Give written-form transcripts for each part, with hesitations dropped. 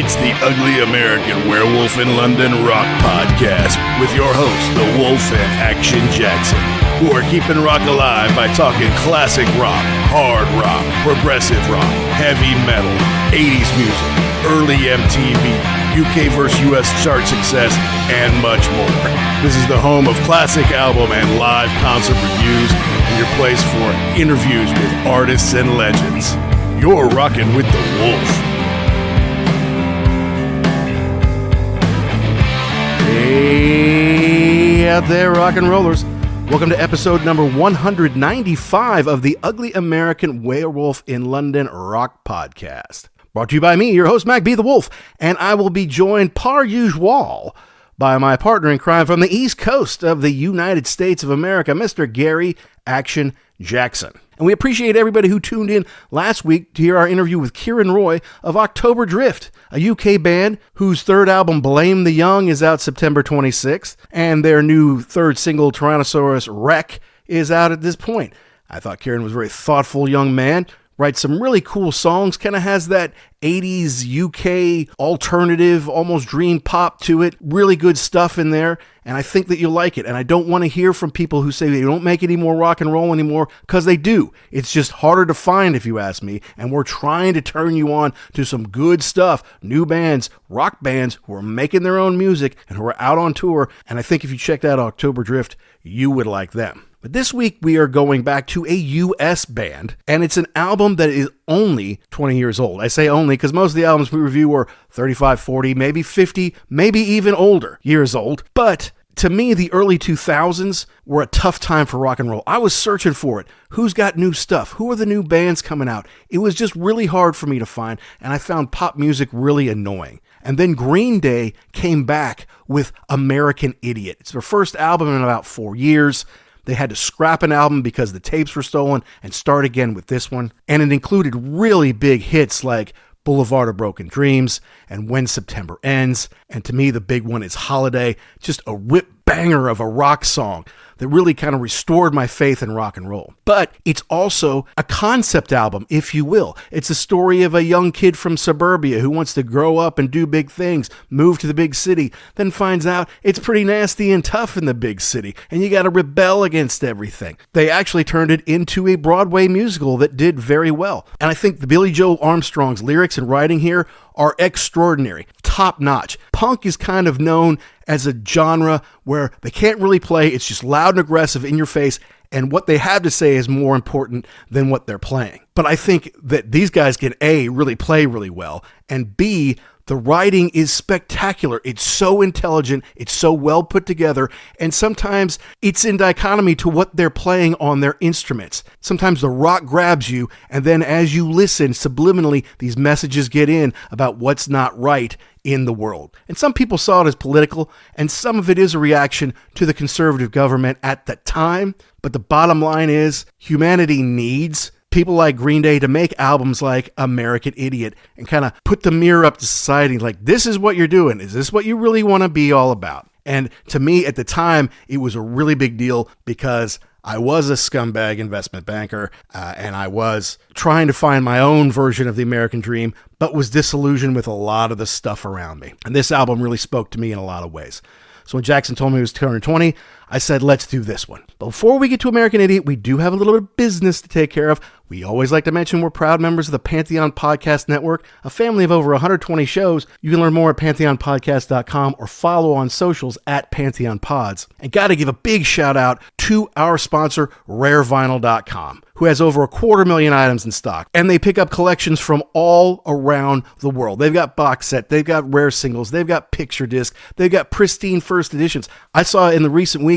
It's the Ugly American Werewolf in London rock podcast with your hosts, the Wolf and Action Jackson, who are keeping rock alive by talking classic rock, hard rock, progressive rock, heavy metal, 80s music, early MTV, UK vs. US chart success, and much more. This is the home of classic album and live concert reviews, and your place for interviews with artists and legends. You're rocking with the Wolf. Hey out there, rock and rollers. Welcome to episode number 195 of the Ugly American Werewolf in London rock podcast. Brought to you by me, your host, Mac B. the Wolf, and I will be joined par usual by my partner in crime from the East Coast of the United States of America, Mr. Gary Action Jackson. And we appreciate everybody who tuned in last week to hear our interview with Kieran Roy of October Drift, a UK band whose third album, Blame the Young, is out September 26th, and their new third single, Tyrannosaurus Wreck, is out at this point. I thought Kieran was a very thoughtful young man, writes some really cool songs, kind of has that 80s UK alternative, almost dream pop to it. Really good stuff in there, and I think that you'll like it. And I don't want to hear from people who say they don't make any more rock and roll anymore, because they do. It's just harder to find, if you ask me, and we're trying to turn you on to some good stuff. New bands, rock bands who are making their own music and who are out on tour, and I think if you checked out October Drift, you would like them. But this week we are going back to a US band, and it's an album that is only 20 years old. I say only because most of the albums we review are 35, 40, maybe 50, maybe even older years old. But to me, the early 2000s were a tough time for rock and roll. I was searching for it. Who's got new stuff? Who are the new bands coming out? It was just really hard for me to find, and I found pop music really annoying. And then Green Day came back with American Idiot. It's their first album in about 4 years. They had to scrap an album because the tapes were stolen and start again with this one. And it included really big hits like Boulevard of Broken Dreams and When September Ends. And to me, the big one is Holiday, just a whip banger of a rock song that really kind of restored my faith in rock and roll. But it's also a concept album, if you will. It's a story of a young kid from suburbia who wants to grow up and do big things, move to the big city, then finds out it's pretty nasty and tough in the big city, and you got to rebel against everything. They actually turned it into a Broadway musical that did very well. And I think the Billy Joe Armstrong's lyrics and writing here are extraordinary, top notch. Punk is kind of known as a genre where they can't really play. It's just loud and aggressive in your face, and what they have to say is more important than what they're playing. But I think that these guys can A, really play really well, and B, the writing is spectacular. It's so intelligent, it's so well put together, and sometimes it's in dichotomy to what they're playing on their instruments. Sometimes the rock grabs you, and then as you listen, subliminally, these messages get in about what's not right in the world. And some people saw it as political, and some of it is a reaction to the conservative government at the time. But the bottom line is, humanity needs people like Green Day to make albums like American Idiot and kind of put the mirror up to society like, this is what you're doing. Is this what you really want to be all about? And to me, at the time, it was a really big deal because I was a scumbag investment banker, and I was trying to find my own version of the American dream, but was disillusioned with a lot of the stuff around me. And this album really spoke to me in a lot of ways. So when Jackson told me it was 220, I said, let's do this one. But before we get to American Idiot, we do have a little bit of business to take care of. We always like to mention we're proud members of the Pantheon Podcast Network, a family of over 120 shows. You can learn more at pantheonpodcast.com or follow on socials at Pantheon Pods. And got to give a big shout out to our sponsor, rarevinyl.com, who has over 250,000 items in stock. And they pick up collections from all around the world. They've got box set, they've got rare singles, they've got picture disc, they've got pristine first editions. I saw in the recent weeks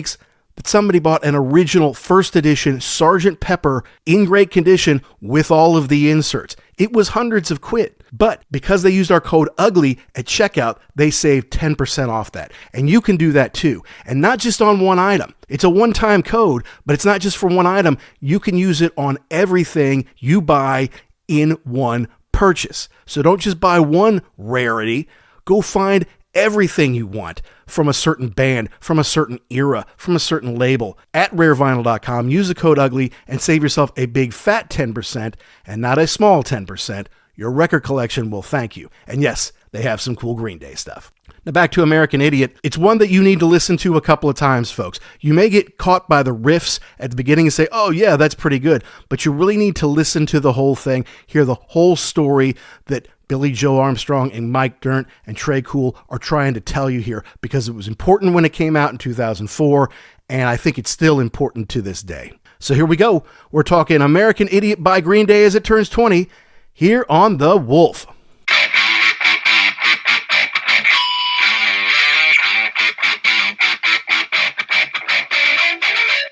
that somebody bought an original first edition Sgt. Pepper in great condition with all of the inserts. It was hundreds of quid, but because they used our code UGLY at checkout, they saved 10% off that. And you can do that too. And not just on one item. It's a one-time code, but it's not just for one item. You can use it on everything you buy in one purchase. So don't just buy one rarity. Go find everything you want from a certain band, from a certain era, from a certain label at rarevinyl.com. Use the code UGLY and save yourself a big fat 10% and not a small 10%. Your record collection will thank you. And yes, they they have some cool Green Day stuff. Now back to American Idiot. It's one that you need to listen to a couple of times, folks. You may get caught by the riffs at the beginning and say, oh yeah, that's pretty good. But you really need to listen to the whole thing, hear the whole story that Billy Joe Armstrong and Mike Dirnt and Tre Cool are trying to tell you here, because it was important when it came out in 2004, and I think it's still important to this day. So here we go. We're talking American Idiot by Green Day as it turns 20 here on The Wolf.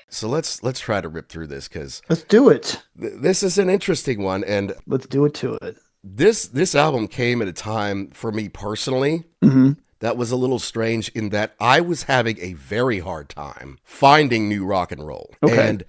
So let's try to rip through this, because let's do it. This is an interesting one, and let's do it to it. This album came at a time for me personally that was a little strange, in that I was having a very hard time finding new rock and roll, and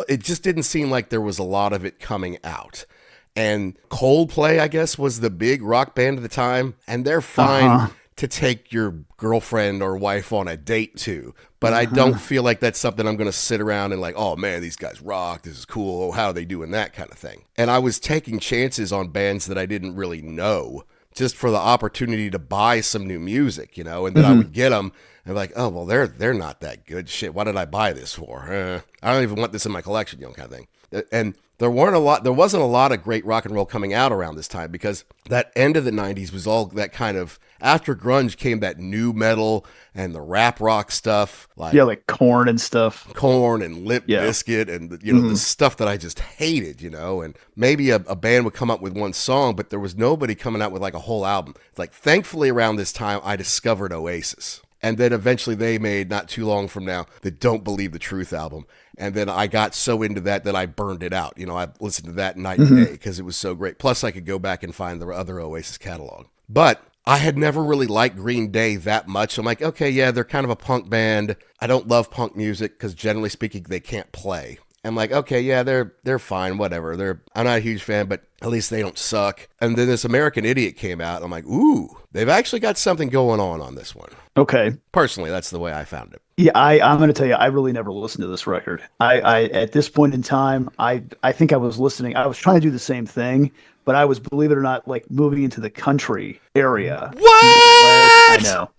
it just didn't seem like there was a lot of it coming out. And Coldplay, I guess, was the big rock band at the time, and they're fine to take your girlfriend or wife on a date to. But I don't feel like that's something I'm going to sit around and like, oh man, these guys rock, this is cool, oh, how are they doing that kind of thing. And I was taking chances on bands that I didn't really know, just for the opportunity to buy some new music, and then I would get them and be like, oh, well, they're not that good. Shit, why did I buy this for? I don't even want this in my collection, kind of thing. And there wasn't a lot of great rock and roll coming out around this time, because that end of the 90s was all that kind of, after grunge came that new metal and the rap rock stuff, like Korn and stuff. Korn and Limp Bizkit and the stuff that I just hated, and maybe a band would come up with one song, but there was nobody coming out with like a whole album. Like, thankfully around this time I discovered Oasis. And then eventually they made, not too long from now, the Don't Believe the Truth album. And then I got so into that I burned it out. I listened to that night and day because it was so great. Plus, I could go back and find the other Oasis catalog. But I had never really liked Green Day that much. I'm like, okay, yeah, they're kind of a punk band. I don't love punk music because, generally speaking, they can't play. I'm like, okay, yeah, they're fine, whatever. I'm not a huge fan, but at least they don't suck. And then this American Idiot came out. I'm like, ooh, they've actually got something going on this one. Okay. Personally, that's the way I found it. Yeah, I'm going to tell you, I really never listened to this record. I at this point in time, I think I was listening. I was trying to do the same thing, but I was, believe it or not, like moving into the country area. What? I know.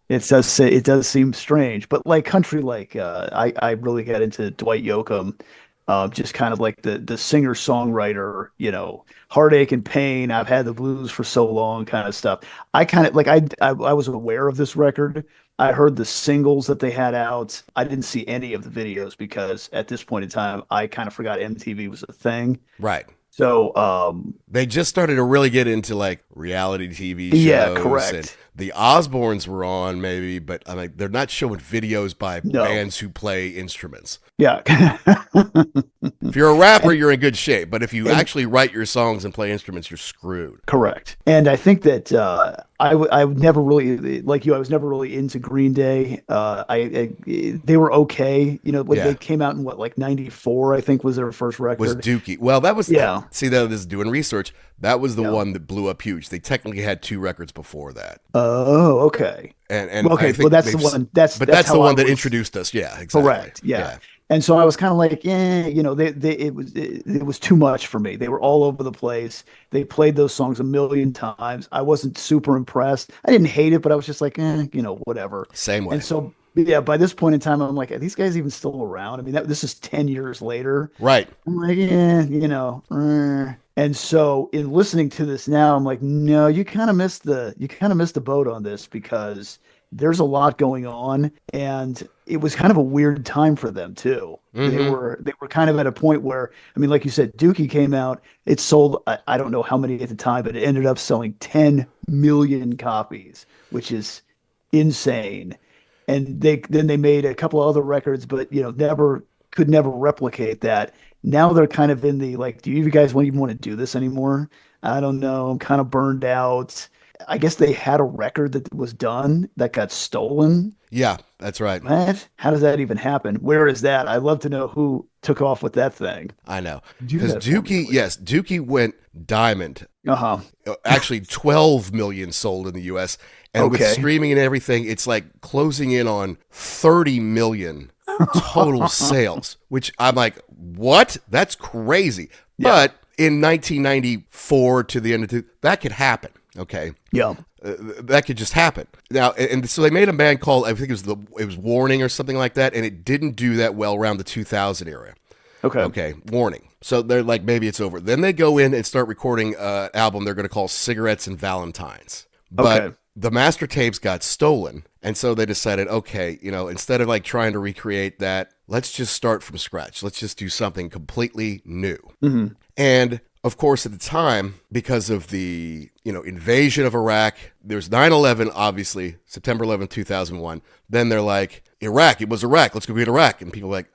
It does seem strange, but like country, I really got into Dwight Yoakam. Just kind of like the singer-songwriter, heartache and pain. I've had the blues for so long kind of stuff. I kind of I was aware of this record. I heard the singles that they had out. I didn't see any of the videos because at this point in time, I kind of forgot MTV was a thing. Right. So they just started to really get into like reality TV shows. Yeah, correct. And the Osbournes were on maybe, but I mean, they're not showing videos by bands who play instruments. Yeah. If you're a rapper, you're in good shape. But if you actually write your songs and play instruments, you're screwed. Correct. And I think that I would never really, like you, I was never really into Green Day. They were okay. They came out in like 94, I think was their first record. Was Dookie. Well, that was, see, that is doing research. That was the one that blew up huge. They technically had 2 records before that. Oh, okay. And okay, well, that's the one. That's the one that introduced us. Yeah, exactly. Correct. Yeah. And so I was kind of like, it was too much for me. They were all over the place. They played those songs a million times. I wasn't super impressed. I didn't hate it, but I was just like, whatever. Same way. And so, yeah, by this point in time, I'm like, are these guys even still around? I mean, this is 10 years later. Right. I'm like, And so in listening to this now, I'm like, no, you kind of missed the boat on this, because there's a lot going on, and it was kind of a weird time for them too. Mm-hmm. They were kind of at a point where, I mean, like you said, Dookie came out, it sold, I don't know how many at the time, but it ended up selling 10 million copies, which is insane. And then they made a couple of other records, but could never replicate that. Now they're kind of in the like, do you guys even want to do this anymore? I don't know. I'm kind of burned out. I guess they had a record that was done that got stolen. Yeah, that's right. What? How does that even happen? Where is that? I'd love to know who took off with that thing. I know. Because Dookie went diamond. Uh-huh. Actually, 12 million sold in the U.S. And with streaming and everything, it's like closing in on 30 million total sales, which I'm like, what? That's crazy. Yeah. But in 1994 to the end of that could happen. Okay. Yeah. that could just happen. Now, and so they made a band called, I think it was Warning or something like that, and it didn't do that well around the 2000 era. Okay, Warning. So they're like, maybe it's over. Then they go in and start recording an album they're going to call Cigarettes and Valentines. But the master tapes got stolen, and so they decided, okay, instead of like trying to recreate that, let's just start from scratch. Let's just do something completely new. Mm-hmm. And of course, at the time, because of the invasion of Iraq, there's 9/11, obviously, September 11th, 2001. Then they're like, Iraq, it was Iraq. Let's go get Iraq. And people are like,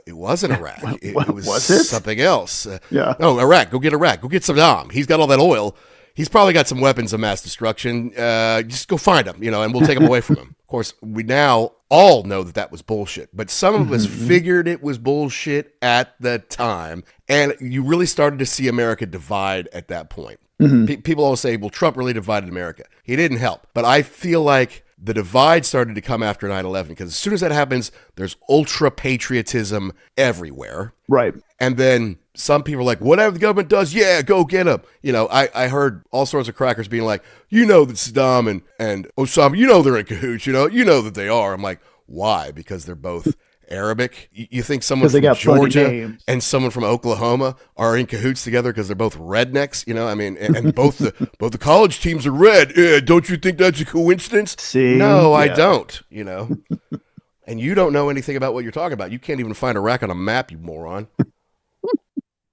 it wasn't Iraq. It was something else. Yeah. No, Iraq. Go get Iraq. Go get Saddam. He's got all that oil. He's probably got some weapons of mass destruction. Just go find him, and we'll take them away from him. Of course, we now all know that was bullshit, but some of us figured it was bullshit at the time. And you really started to see America divide at that point. Mm-hmm. People always say, well, Trump really divided America. He didn't help. But I feel like the divide started to come after 9/11, because as soon as that happens, there's ultra patriotism everywhere. Right. And then some people are like, whatever the government does, yeah, go get them. I heard all sorts of crackers being like, that Saddam and Osama, they're in cahoots, you know that they are. I'm like, why? Because they're both Arabic. You think someone from Georgia and someone from Oklahoma are in cahoots together because they're both rednecks? And both the college teams are red. Don't you think that's a coincidence? See? No, yeah. I don't. And you don't know anything about what you're talking about. You can't even find Iraq on a map, you moron.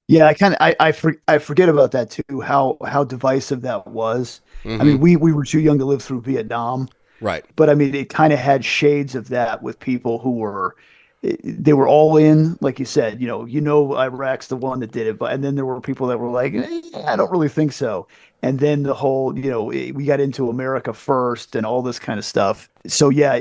Yeah, I forget about that too. How divisive that was. Mm-hmm. I mean, we were too young to live through Vietnam. Right. But I mean, it kind of had shades of that with people who were all in, like you said, Iraq's the one that did it. And then there were people that were like, I don't really think so. And then the whole, we got into America first and all this kind of stuff. So yeah,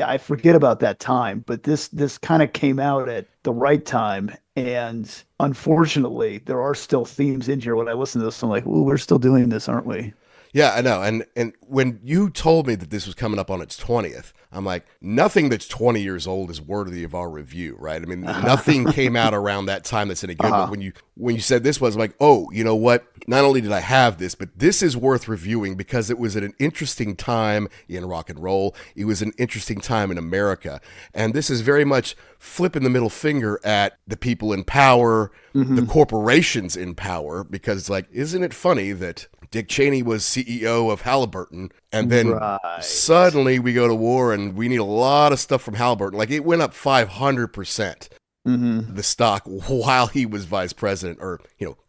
I forget about that time, but this kind of came out at the right time. And unfortunately, there are still themes in here. When I listen to this, I'm like, ooh, we're still doing this, aren't we? Yeah, I know. And when you told me that this was coming up on its 20th, I'm like, nothing that's 20 years old is worthy of our review, right? I mean, nothing came out around that time that's any good. But when you said this was, I'm like, oh, you know what? Not only did I have this, but this is worth reviewing because it was at an interesting time in rock and roll. It was an interesting time in America. And this is very much flipping the middle finger at the people in power, the corporations in power, because it's like, isn't it funny that Dick Cheney was CEO of Halliburton, and then suddenly we go to war and we need a lot of stuff from Halliburton. Like, it went up 500%, the stock, while he was vice president, or,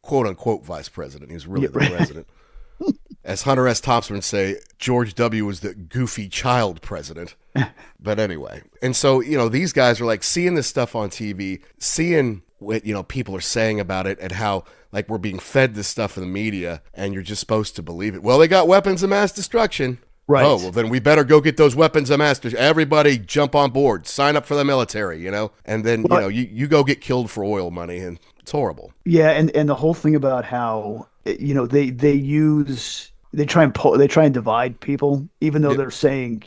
quote unquote vice president. He was really the president. As Hunter S. Thompson would say, George W. was the goofy child president. But anyway, and so, these guys are like seeing this stuff on TV, seeing what, people are saying about it and how, like, we're being fed this stuff in the media and you're just supposed to believe it. Well, they got weapons of mass destruction. Right. Oh, well, then we better go get those weapons of mass destruction. Everybody jump on board, sign up for the military, and then, you go get killed for oil money, and it's horrible. Yeah. And the whole thing about how, they try and divide people, even though they're saying,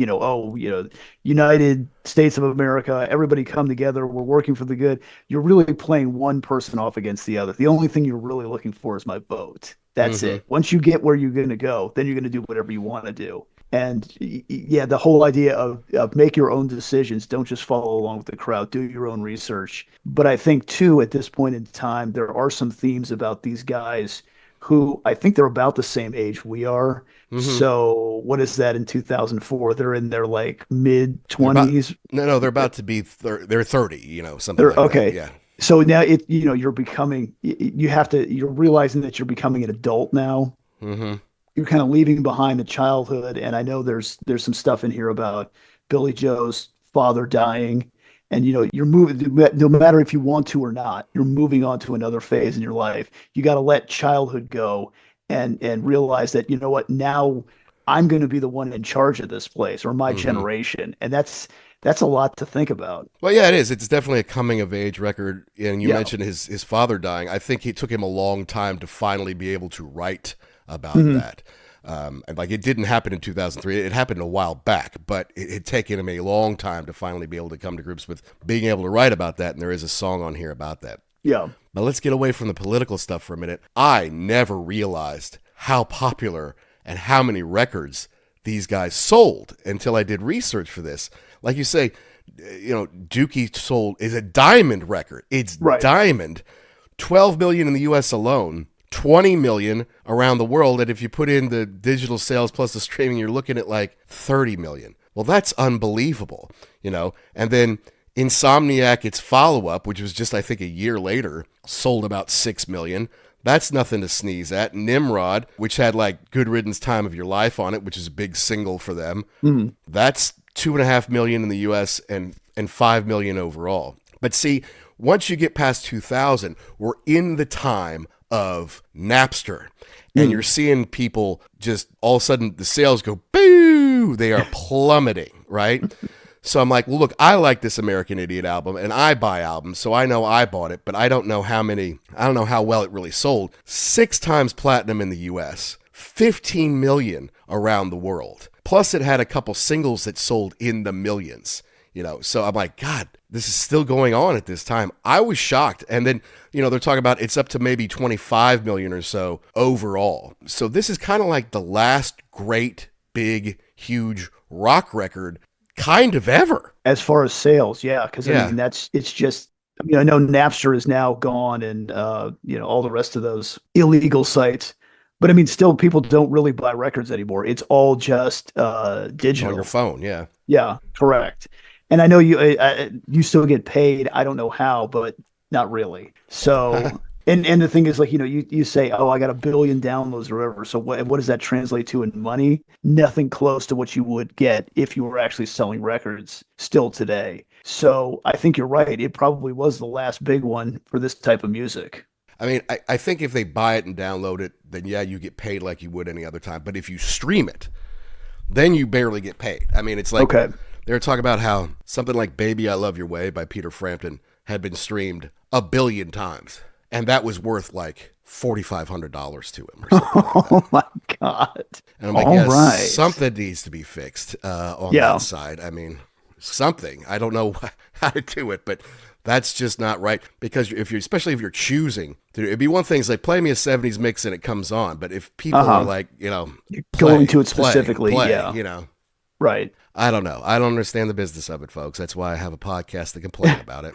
United States of America, everybody come together, we're working for the good. You're really playing one person off against the other. The only thing you're really looking for is my vote. That's it. Once you get where you're going to go, then you're going to do whatever you want to do. And yeah, the whole idea of make your own decisions. Don't just follow along with the crowd. Do your own research. But I think, too, at this point in time, there are some themes about these guys who I think they're about the same age we are. So what is that in 2004? They're in their like mid 20s. No, they're about to be they're 30, something like okay. That. Yeah. So now you're becoming, you're realizing that you're becoming an adult now. You're kind of leaving behind the childhood. And I know there's some stuff in here about Billy Joe's father dying. And, you're moving, no matter if you want to or not, you're moving on to another phase in your life. You got to let childhood go and realize that, now I'm going to be the one in charge of this place, or my generation. And that's a lot to think about. Well, yeah, it is. It's definitely a coming of age record. And you mentioned his father dying. I think it took him a long time to finally be able to write about that. And like, it didn't happen in 2003. It happened a while back, but it had taken him a long time to finally be able to come to grips with being able to write about that. And there is a song on here about that. Yeah. But let's get away from the political stuff for a minute. I never realized how popular and how many records these guys sold until I did research for this. Like you say, Dookie is a diamond record. It's right. Diamond. 12 million in the US alone, 20 million around the world. And if you put in the digital sales plus the streaming, you're looking at like 30 million. Well, that's unbelievable, And then Insomniac, its follow-up, which was just, I think, a year later, sold about 6 million. That's nothing to sneeze at. Nimrod, which had like Good Riddance Time of Your Life on it, which is a big single for them. Mm-hmm. That's 2.5 million in the US and 5 million overall. But see, once you get past 2000, we're in the time of Napster. And you're seeing people just all of a sudden the sales go, boo, they are plummeting, right? So I'm like, well, look, I like this American Idiot album and I buy albums. So I know I bought it, but I don't know how well it really sold. 6 times platinum in the US, 15 million around the world. Plus it had a couple singles that sold in the millions, So I'm like, God, this is still going on at this time. I was shocked. And then, they're talking about it's up to maybe 25 million or so overall. So this is kind of like the last great, big, huge rock record kind of ever. As far as sales, yeah. Because, I mean, it's just, I know Napster is now gone and, all the rest of those illegal sites. But I mean, still, people don't really buy records anymore. It's all just digital. On your phone, yeah. Yeah, correct. And I know you still get paid. I don't know how, but not really. So, and the thing is, like, you say, oh, I got 1 billion downloads or whatever. So what does that translate to in money? Nothing close to what you would get if you were actually selling records still today. So I think you're right. It probably was the last big one for this type of music. I mean, I think if they buy it and download it, then yeah, you get paid like you would any other time. But if you stream it, then you barely get paid. I mean, it's like they were talking about how something like Baby I Love Your Way by Peter Frampton had been streamed 1 billion times. And that was worth like $4,500 to him or something like that. Oh my God. And I'm like, something needs to be fixed on that side. I mean, something. I don't know how to do it, but that's just not right. Because especially if you're choosing, it'd be one thing is like, play me a 70s mix and it comes on. But if people are like, going to it specifically, right. I don't know. I don't understand the business of it, folks. That's why I have a podcast to complain about it.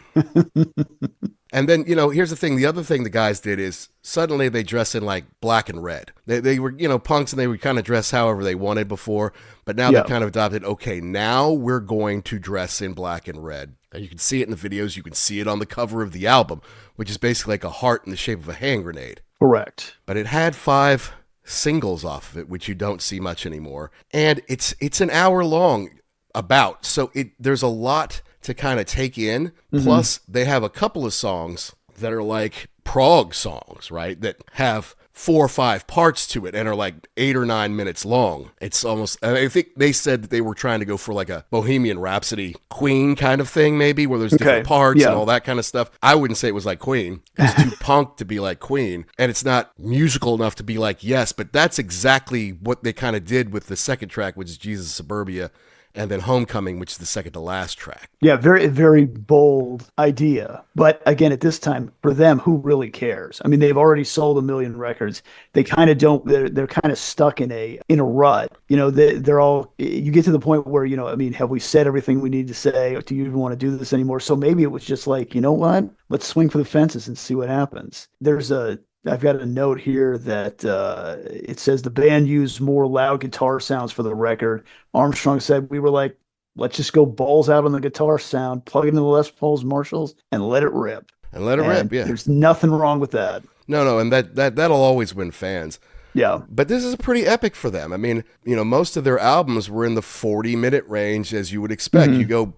And then, here's the thing. The other thing the guys did is suddenly they dress in like black and red. They were, punks and they would kind of dress however they wanted before. But now they kind of adopted, okay, now we're going to dress in black and red. And you can see it in the videos. You can see it on the cover of the album, which is basically like a heart in the shape of a hand grenade. Correct. But it had 5 singles off of it, which you don't see much anymore. And it's an hour long about. So there's a lot to kind of take in. Mm-hmm. Plus, they have a couple of songs that are like prog songs, right? That have 4 or 5 parts to it and are like 8 or 9 minutes long. It's almost, I think they said that they were trying to go for like a Bohemian Rhapsody Queen kind of thing, maybe, where there's different parts and all that kind of stuff. I wouldn't say it was like Queen. It's too punk to be like Queen. And it's not musical enough to be like Yes, but that's exactly what they kind of did with the second track, which is Jesus Suburbia. And then Homecoming, which is the second to last track. Yeah, very, very bold idea. But again, at this time, for them, who really cares? I mean, they've already sold 1 million records. They kind of don't. They're kind of stuck in a rut. They're all. You get to the point where have we said everything we need to say? Or do you even want to do this anymore? So maybe it was just like, what? Let's swing for the fences and see what happens. I've got a note here that it says the band used more loud guitar sounds for the record. Armstrong said, we were like, let's just go balls out on the guitar sound, plug into the Les Pauls, Marshalls, and let it rip. Yeah. There's nothing wrong with that. No, and that'll always win fans. Yeah. But this is pretty epic for them. I mean, most of their albums were in the 40-minute range, as you would expect. Mm-hmm. You go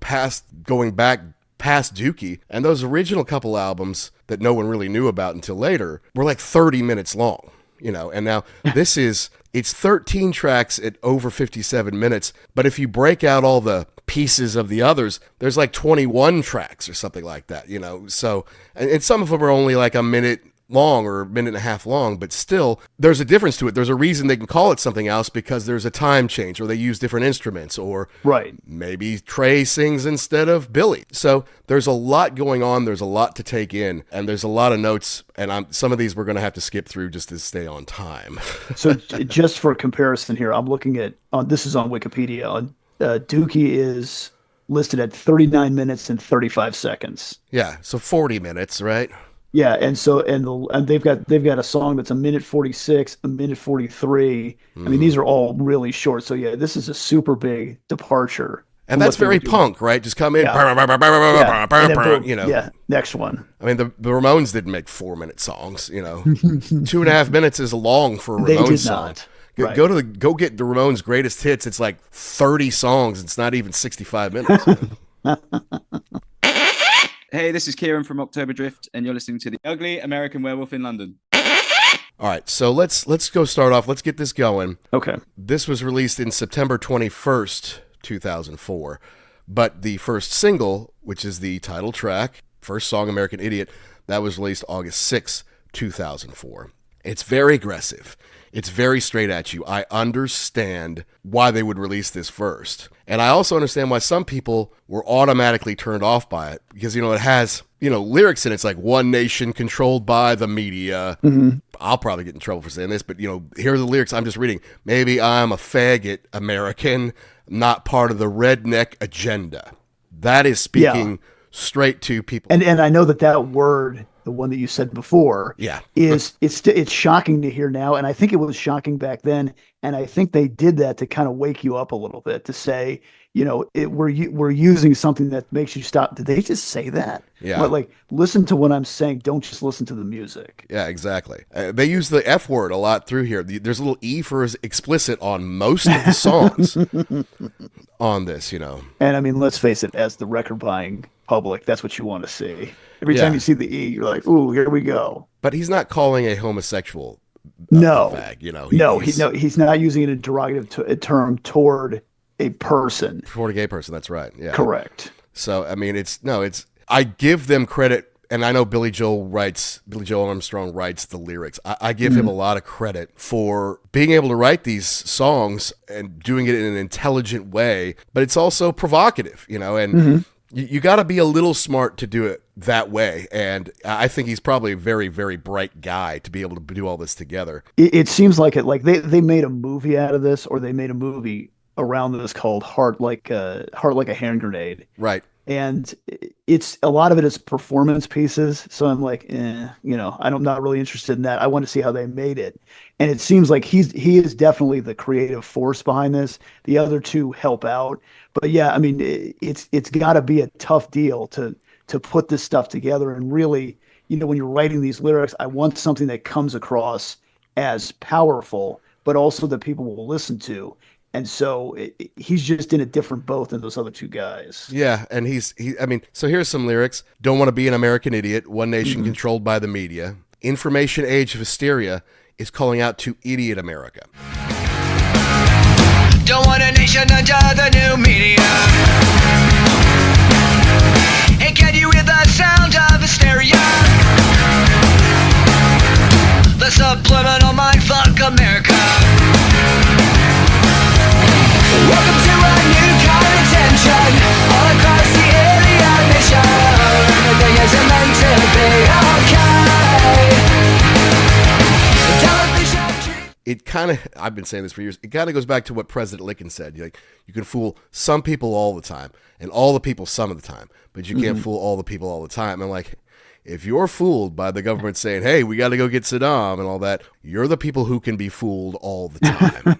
going back past Dookie, and those original couple albums that no one really knew about until later were like 30 minutes long, and now it's 13 tracks at over 57 minutes, but if you break out all the pieces of the others, there's like 21 tracks or something like that, so, and some of them are only like a minute long or a minute and a half long, but still there's a difference to it. There's a reason they can call it something else, because there's a time change, or they use different instruments, or maybe Trey sings instead of Billy. So there's a lot going on. There's a lot to take in, and there's a lot of notes, and some of these we're going to have to skip through just to stay on time. So just for comparison here, I'm looking at, this is on Wikipedia, Dookie is listed at 39 minutes and 35 seconds. Yeah, so 40 minutes, right? Yeah, and they've got a song that's a minute 46, a minute 43. I mean, these are all really short. So yeah, this is a super big departure. And that's very punk, right? Just come in, you know. Yeah, next one. I mean, the Ramones didn't make 4-minute songs, you know. 2.5 minutes is long for a Ramones song. Right. Go get the Ramones' greatest hits. It's like 30 songs. It's not even 65 minutes. Hey, this is Kieran from October Drift, and you're listening to the Ugly American Werewolf in London. All right, so let's go start off. Let's get this going. Okay. This was released in September 21st, 2004, but the first single, which is the title track, first song, American Idiot, that was released August 6, 2004. It's very aggressive. It's very straight at you. I understand why they would release this first. And I also understand why some people were automatically turned off by it, because, you know, it has, you know, lyrics in it. It's like one nation controlled by the media. Mm-hmm. I'll probably get in trouble for saying this, but, you know, here are the lyrics I'm just reading. Maybe I'm a faggot American, not part of the redneck agenda. That is speaking straight to people. And I know that word, the one that you said before, it's shocking to hear now, and I think it was shocking back then, and I think they did that to kind of wake you up a little bit, to say, you know, we're using something that makes you stop. Did they just say that? Yeah. But like, listen to what I'm saying. Don't just listen to the music. Yeah, exactly. They use the F word a lot through here. There's a little E for explicit on most of the songs on this, you know. And I mean, let's face it, as the record buying public, that's what you want to see. Every time you see the E, you're like, "Ooh, here we go." But he's not calling a homosexual fag, you know. He's not using it in a derogative term toward a person. Toward a gay person, that's right. Yeah, correct. So I mean, I give them credit, and I know Billy Joe Armstrong writes the lyrics. I give him a lot of credit for being able to write these songs and doing it in an intelligent way, but it's also provocative, you know, and. You got to be a little smart to do it that way, and I think he's probably a very, very bright guy to be able to do all this together. It seems like it. Like they made a movie out of this, or they made a movie around this called Heart Like a Hand Grenade. Right. And it's a lot of it is performance pieces. So I'm like, you know, I'm not really interested in that. I want to see how they made it. And it seems like he is definitely the creative force behind this. The other two help out. But yeah, I mean, it's got to be a tough deal to put this stuff together. And really, you know, when you're writing these lyrics, I want something that comes across as powerful, but also that people will listen to. And so he's just in a different boat than those other two guys. Yeah, and so here's some lyrics. Don't want to be an American idiot. One nation controlled by the media. Information age of hysteria is calling out to idiot America. Don't want a nation under the new media. Hey, can you hear the sound of hysteria? The subliminal mindfuck America. Welcome to a new kind of tension all across the alien nation. Everything isn't meant to be okay. It kind of, I've been saying this for years, it kind of goes back to what President Lincoln said. Like, you can fool some people all the time, and all the people some of the time, but you can't fool all the people all the time. And like, if you're fooled by the government saying, hey, we got to go get Saddam and all that, you're the people who can be fooled all the time.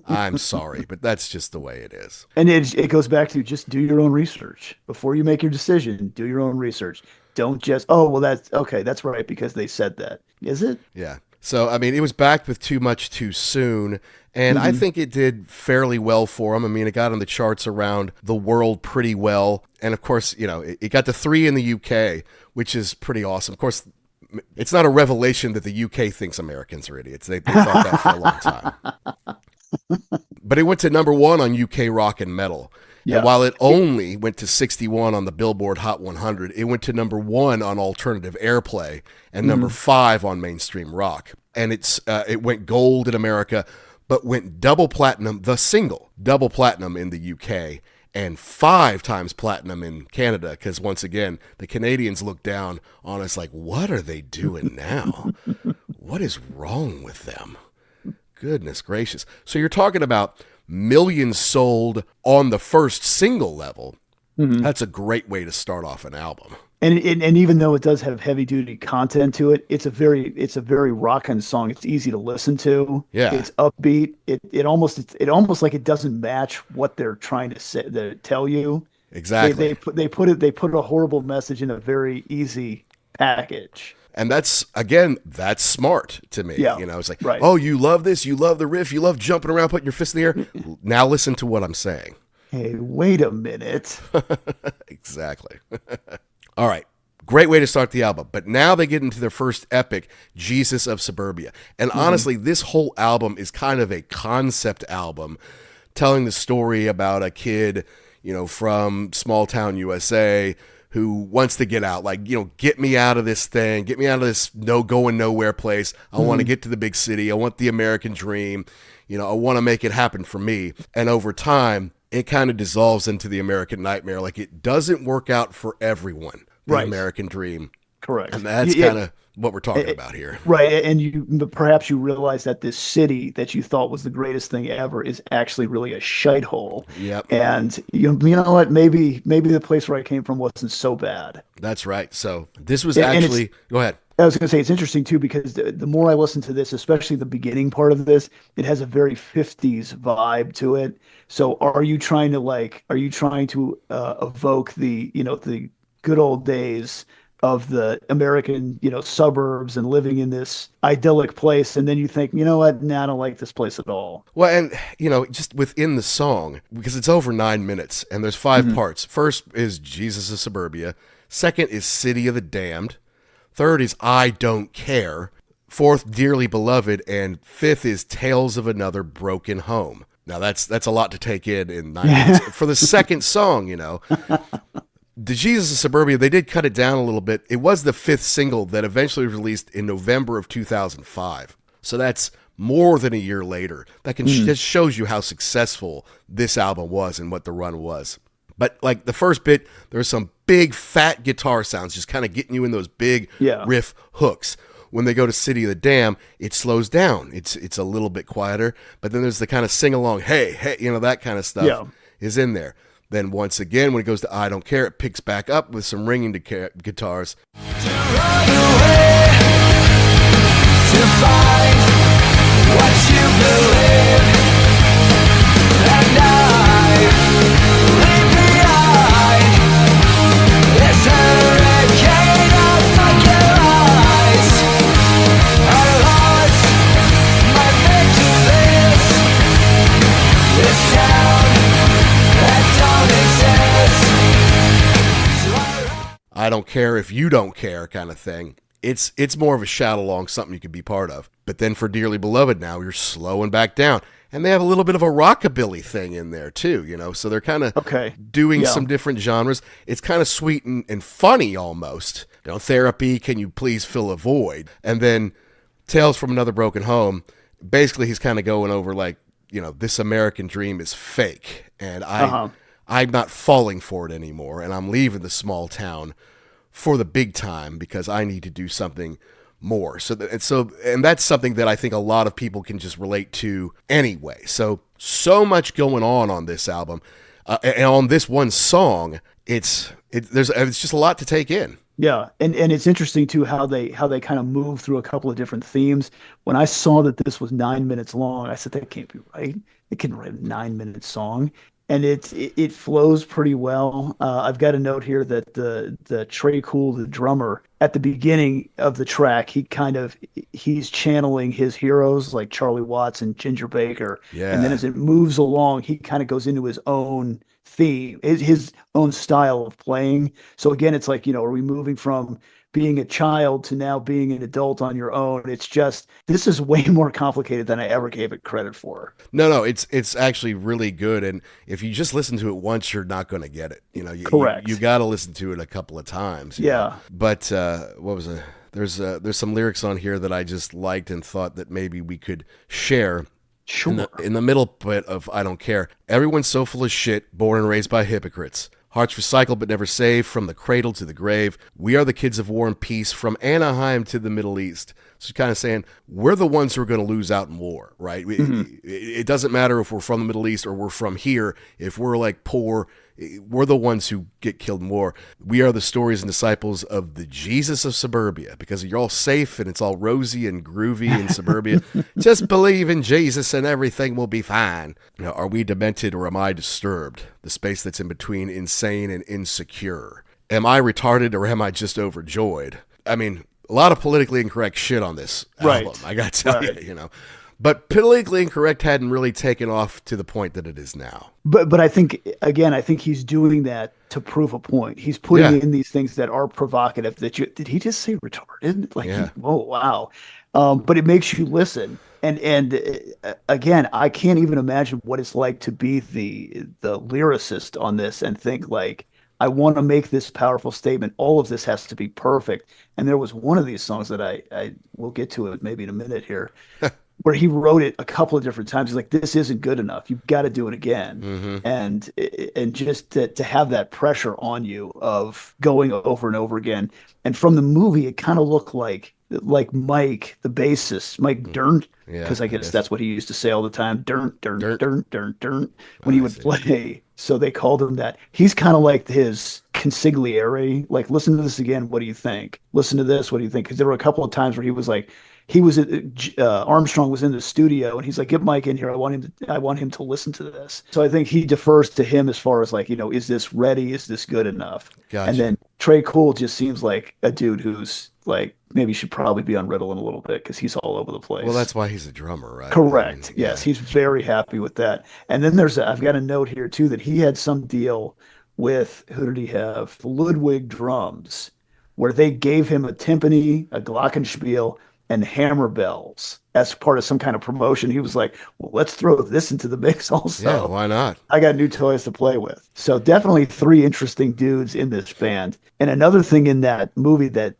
I'm sorry, but that's just the way it is. And it goes back to just do your own research. Before you make your decision, do your own research. Don't just, that's right, because they said that. Is it? Yeah. So, I mean, it was backed with Too Much Too Soon, and I think it did fairly well for him. I mean, it got on the charts around the world pretty well. And, of course, you know, it got to 3 in the UK, which is pretty awesome. Of course, it's not a revelation that the UK thinks Americans are idiots. They thought that for a long time. But it went to number 1 on UK rock and metal. Yeah. And while it only went to 61 on the Billboard Hot 100, it went to number 1 on alternative airplay and number 5 on mainstream rock. And it went gold in America, but went double platinum, the single, double platinum in the UK, and 5 times platinum in Canada, because once again, the Canadians look down on us like, what are they doing now? What is wrong with them? Goodness gracious. So you're talking about millions sold on the first single level. That's a great way to start off an album. And even though it does have heavy duty content to it, it's a very rockin' song. It's easy to listen to. Yeah. It's upbeat. It almost like it doesn't match what they're trying to tell you. Exactly. They put a horrible message in a very easy package. And that's smart to me. Yeah, It's like, right. Oh, you love this, you love the riff, you love jumping around, putting your fist in the air. Now listen to what I'm saying. Hey, wait a minute. Exactly. All right. Great way to start the album. But now they get into their first epic, Jesus of Suburbia. And honestly, this whole album is kind of a concept album telling the story about a kid, from small town USA who wants to get out, like, get me out of this thing, get me out of this going nowhere place. I want to get to the big city. I want the American dream. I want to make it happen for me. And over time, it kind of dissolves into the American nightmare. Like, it doesn't work out for everyone, the Right. American dream. Correct. And that's kind of what we're talking about here. Right. And perhaps you realize that this city that you thought was the greatest thing ever is actually really a shite hole. Yep. And you know what? Maybe the place where I came from wasn't so bad. That's right. So this was And actually, go ahead. I was going to say, it's interesting too, because the more I listen to this, especially the beginning part of this, it has a very 50s vibe to it. So are you trying to evoke the good old days of the American, suburbs and living in this idyllic place? And then you think, you know what? Nah, I don't like this place at all. Well, and, just within the song, because it's over 9 minutes and there's 5 parts. First is Jesus of Suburbia. Second is City of the Damned. Third is I Don't Care. Fourth, Dearly Beloved. And fifth is Tales of Another Broken Home. Now, that's a lot to take in 9 minutes. For the second song, the Jesus of Suburbia, they did cut it down a little bit. It was the 5th single that eventually was released in November of 2005. So that's more than a year later. That just shows you how successful this album was and what the run was. But like the first bit, there's some big fat guitar sounds just kind of getting you in those big riff hooks. When they go to City of the Dam, it slows down. It's a little bit quieter, but then there's the kind of sing along, hey, that kind of stuff is in there. Then once again, when it goes to I Don't Care, it picks back up with some ringing guitars. To run away, to find what you believe, and I leave behind this hurricane of fucking lies. I lost my victories, this town that don't exist. I don't care if you don't care kind of thing. It's more of a shout along, something you could be part of. But then for Dearly Beloved now, you're slowing back down. And they have a little bit of a rockabilly thing in there too, so they're kind of doing some different genres. It's kind of sweet and funny almost. Therapy, Can You Please Fill a Void? And then Tales from Another Broken Home, basically he's kind of going over like, this American dream is fake. And I'm not falling for it anymore. And I'm leaving the small town for the big time because I need to do something more. And that's something that I think a lot of people can just relate to anyway. So much going on this album, and on this one song, it's just a lot to take in. Yeah, and it's interesting too how they kind of move through a couple of different themes. When I saw that this was 9 minutes long, I said that can't be right. It can write a 9-minute song. And it flows pretty well. I've got a note here that the Tre Cool, the drummer, at the beginning of the track, he's channeling his heroes like Charlie Watts and Ginger Baker. Yeah. And then as it moves along, he kind of goes into his own theme, his own style of playing. So again, it's like, are we moving from being a child to now being an adult on your own. It's just, this is way more complicated than I ever gave it credit for. No, it's actually really good. And if you just listen to it once, you're not going to get it. Correct. You got to listen to it a couple of times. Yeah. But what was it? There's some lyrics on here that I just liked and thought that maybe we could share. Sure. In the middle bit of I don't care. Everyone's so full of shit, born and raised by hypocrites. Hearts recycled but never saved, from the cradle to the grave. We are the kids of war and peace, from Anaheim to the Middle East. So kind of saying, we're the ones who are going to lose out in war, right? It doesn't matter if we're from the Middle East or we're from here. If we're like poor, we're the ones who get killed in war. We are the stories and disciples of the Jesus of suburbia, because you're all safe and it's all rosy and groovy in suburbia. Just believe in Jesus and everything will be fine. Are we demented or am I disturbed? The space that's in between insane and insecure. Am I retarded or am I just overjoyed? I mean, a lot of politically incorrect shit on this album, I gotta tell you, But politically incorrect hadn't really taken off to the point that it is now. But I think he's doing that to prove a point. He's putting in these things that are provocative. Did he just say retarded? Oh wow. But it makes you listen. And again, I can't even imagine what it's like to be the lyricist on this and think like, I want to make this powerful statement. All of this has to be perfect. And there was one of these songs that I will get to it maybe in a minute here, where he wrote it a couple of different times. He's like, this isn't good enough. You've got to do it again. And just to have that pressure on you of going over and over again. And from the movie, it kind of looked like Mike, the bassist, Mike Dirnt, because I guess that's what he used to say all the time. Dirnt, when he would play. So they called him that. He's kind of like his consigliere. Like, listen to this again. What do you think? Listen to this. What do you think? Because there were a couple of times where he was like, Armstrong was in the studio and he's like, get Mike in here. I want him to listen to this. So I think he defers to him as far as like, is this ready? Is this good enough? Gotcha. And then Tre Cool just seems like a dude who's like, maybe should probably be on Ritalin a little bit because he's all over the place. Well, that's why he's a drummer, right? Correct. I mean, yes, he's very happy with that. And then I've got a note here too that he had some deal with, who did he have? Ludwig drums, where they gave him a timpani, a glockenspiel, and hammer bells as part of some kind of promotion. He was like, well, let's throw this into the mix also. Yeah, why not? I got new toys to play with. So definitely three interesting dudes in this band. And another thing in that movie that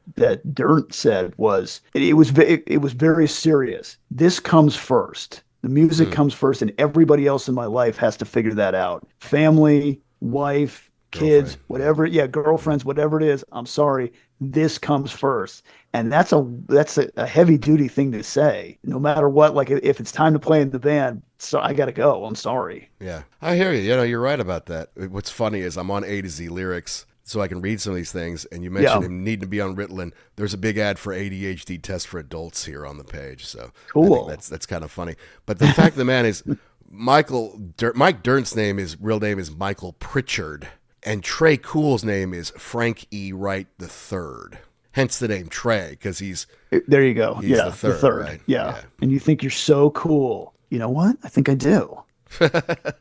Dirnt said was, it was very serious. This comes first. The music comes first, and everybody else in my life has to figure that out. Family, wife, kids, whatever. Yeah, girlfriends, whatever it is. I'm sorry. This comes first. And that's a heavy duty thing to say, no matter what. Like, if it's time to play in the band, so I got to go. I'm sorry. Yeah, I hear you. You're right about that. What's funny is I'm on A to Z lyrics, so I can read some of these things. And you mentioned him needing to be on Ritalin. There's a big ad for ADHD test for adults here on the page. So cool. That's kind of funny. But the fact of the man is, Mike Dirnt's real name is Michael Pritchard, and Tre Cool's name is Frank E. Wright III. Hence the name Tre, because he's there. You go. He's the third. Right? Yeah. And you think you're so cool. You know what? I think I do.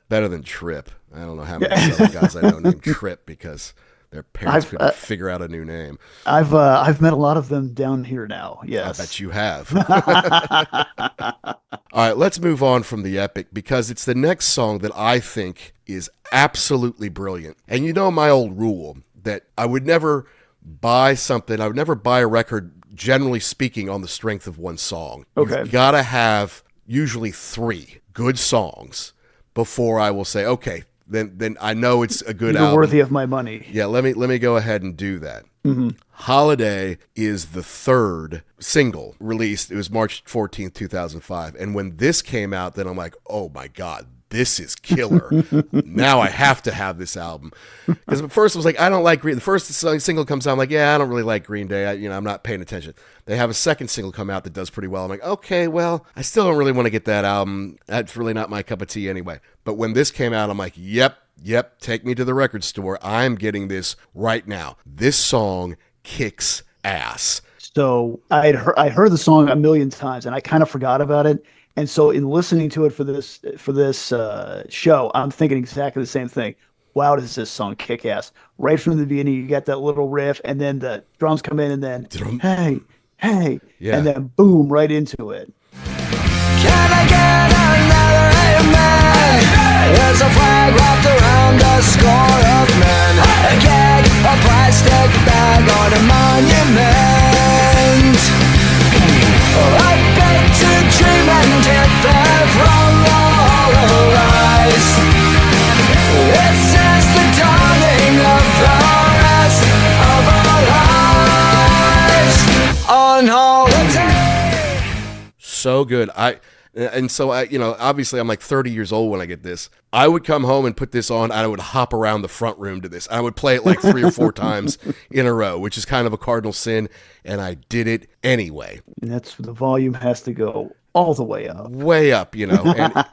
Better than Trip. I don't know how many other guys I know named Trip because their parents couldn't figure out a new name. I've met a lot of them down here now. Yes, I bet you have. All right, let's move on from the epic, because it's the next song that I think is absolutely brilliant. And you know my old rule that I would never buy a record, generally speaking, on the strength of one song. Okay. You've got to have usually 3 good songs before I will say, okay, then I know it's a good album. Worthy of my money. Yeah, let me go ahead and do that. Holiday is the 3rd single released. It was March 14th, 2005. And when this came out, then I'm like, oh my God, this is killer. Now I have to have this album. Because at first I was like, I don't like Green. The first single comes out, I'm like, yeah, I don't really like Green Day. I'm not paying attention. They have a second single come out that does pretty well. I'm like, okay, well, I still don't really want to get that album. That's really not my cup of tea anyway. But when this came out, I'm like, yep, take me to the record store. I'm getting this right now. This song kicks ass. So I heard the song a million times and I kind of forgot about it. And so in listening to it for this show, I'm thinking exactly the same thing. wow, does this song kick ass. Right from the beginning, you got that little riff, and then the drums come in, and then, hey, Yeah. and then boom, right into it. Can I get another amen? There's a flag wrapped around a score of men. A gag, a plastic bag on a monument. I beg to dream and if they're wrong, all arise. This is the dawning of the rest of our lives on holiday. So good. Obviously I'm like 30 years old when I get this. I would come home and put this on, and I would hop around the front room to this. I would play it like 3 or 4 times in a row, which is kind of a cardinal sin, and I did it anyway. And that's the volume has to go all the way up. Way up, and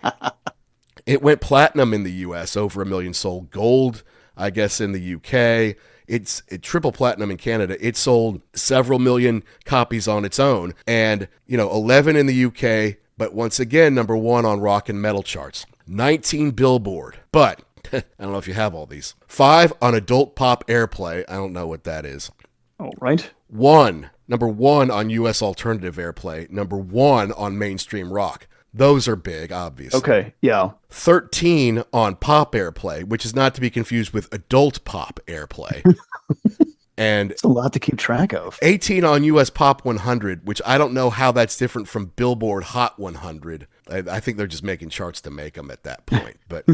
it went platinum in the US, over 1 million sold. Gold, I guess, in the UK. It's triple platinum in Canada. It sold several million copies on its own, and 11 in the UK, but once again, number 1 on rock and metal charts. 19 Billboard, but I don't know if you have all these. 5 on adult pop airplay. I don't know what that is. All right. Number 1 on US alternative airplay. Number 1 on mainstream rock. Those are big, obviously. Okay, yeah. 13 on pop airplay, which is not to be confused with adult pop airplay. And It's a lot to keep track of. 18 on US Pop 100, which I don't know how that's different from Billboard Hot 100. I think they're just making charts to make them at that point. But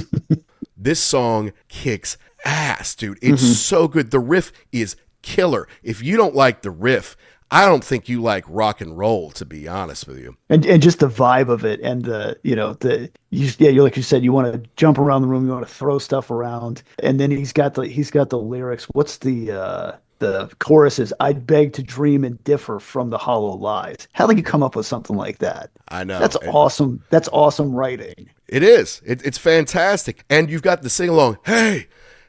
this song kicks ass, dude. It's so good. The riff is killer. If you don't like the riff, I don't think you like rock and roll, to be honest with you. And just the vibe of it, and you're like you said, you want to jump around the room, you want to throw stuff around, and then he's got the lyrics. What's the chorus is, "I'd beg to dream and differ from the hollow lies." How did you come up with something like that? I know. That's awesome. That's awesome writing. It is. It's fantastic. And you've got the sing-along, hey,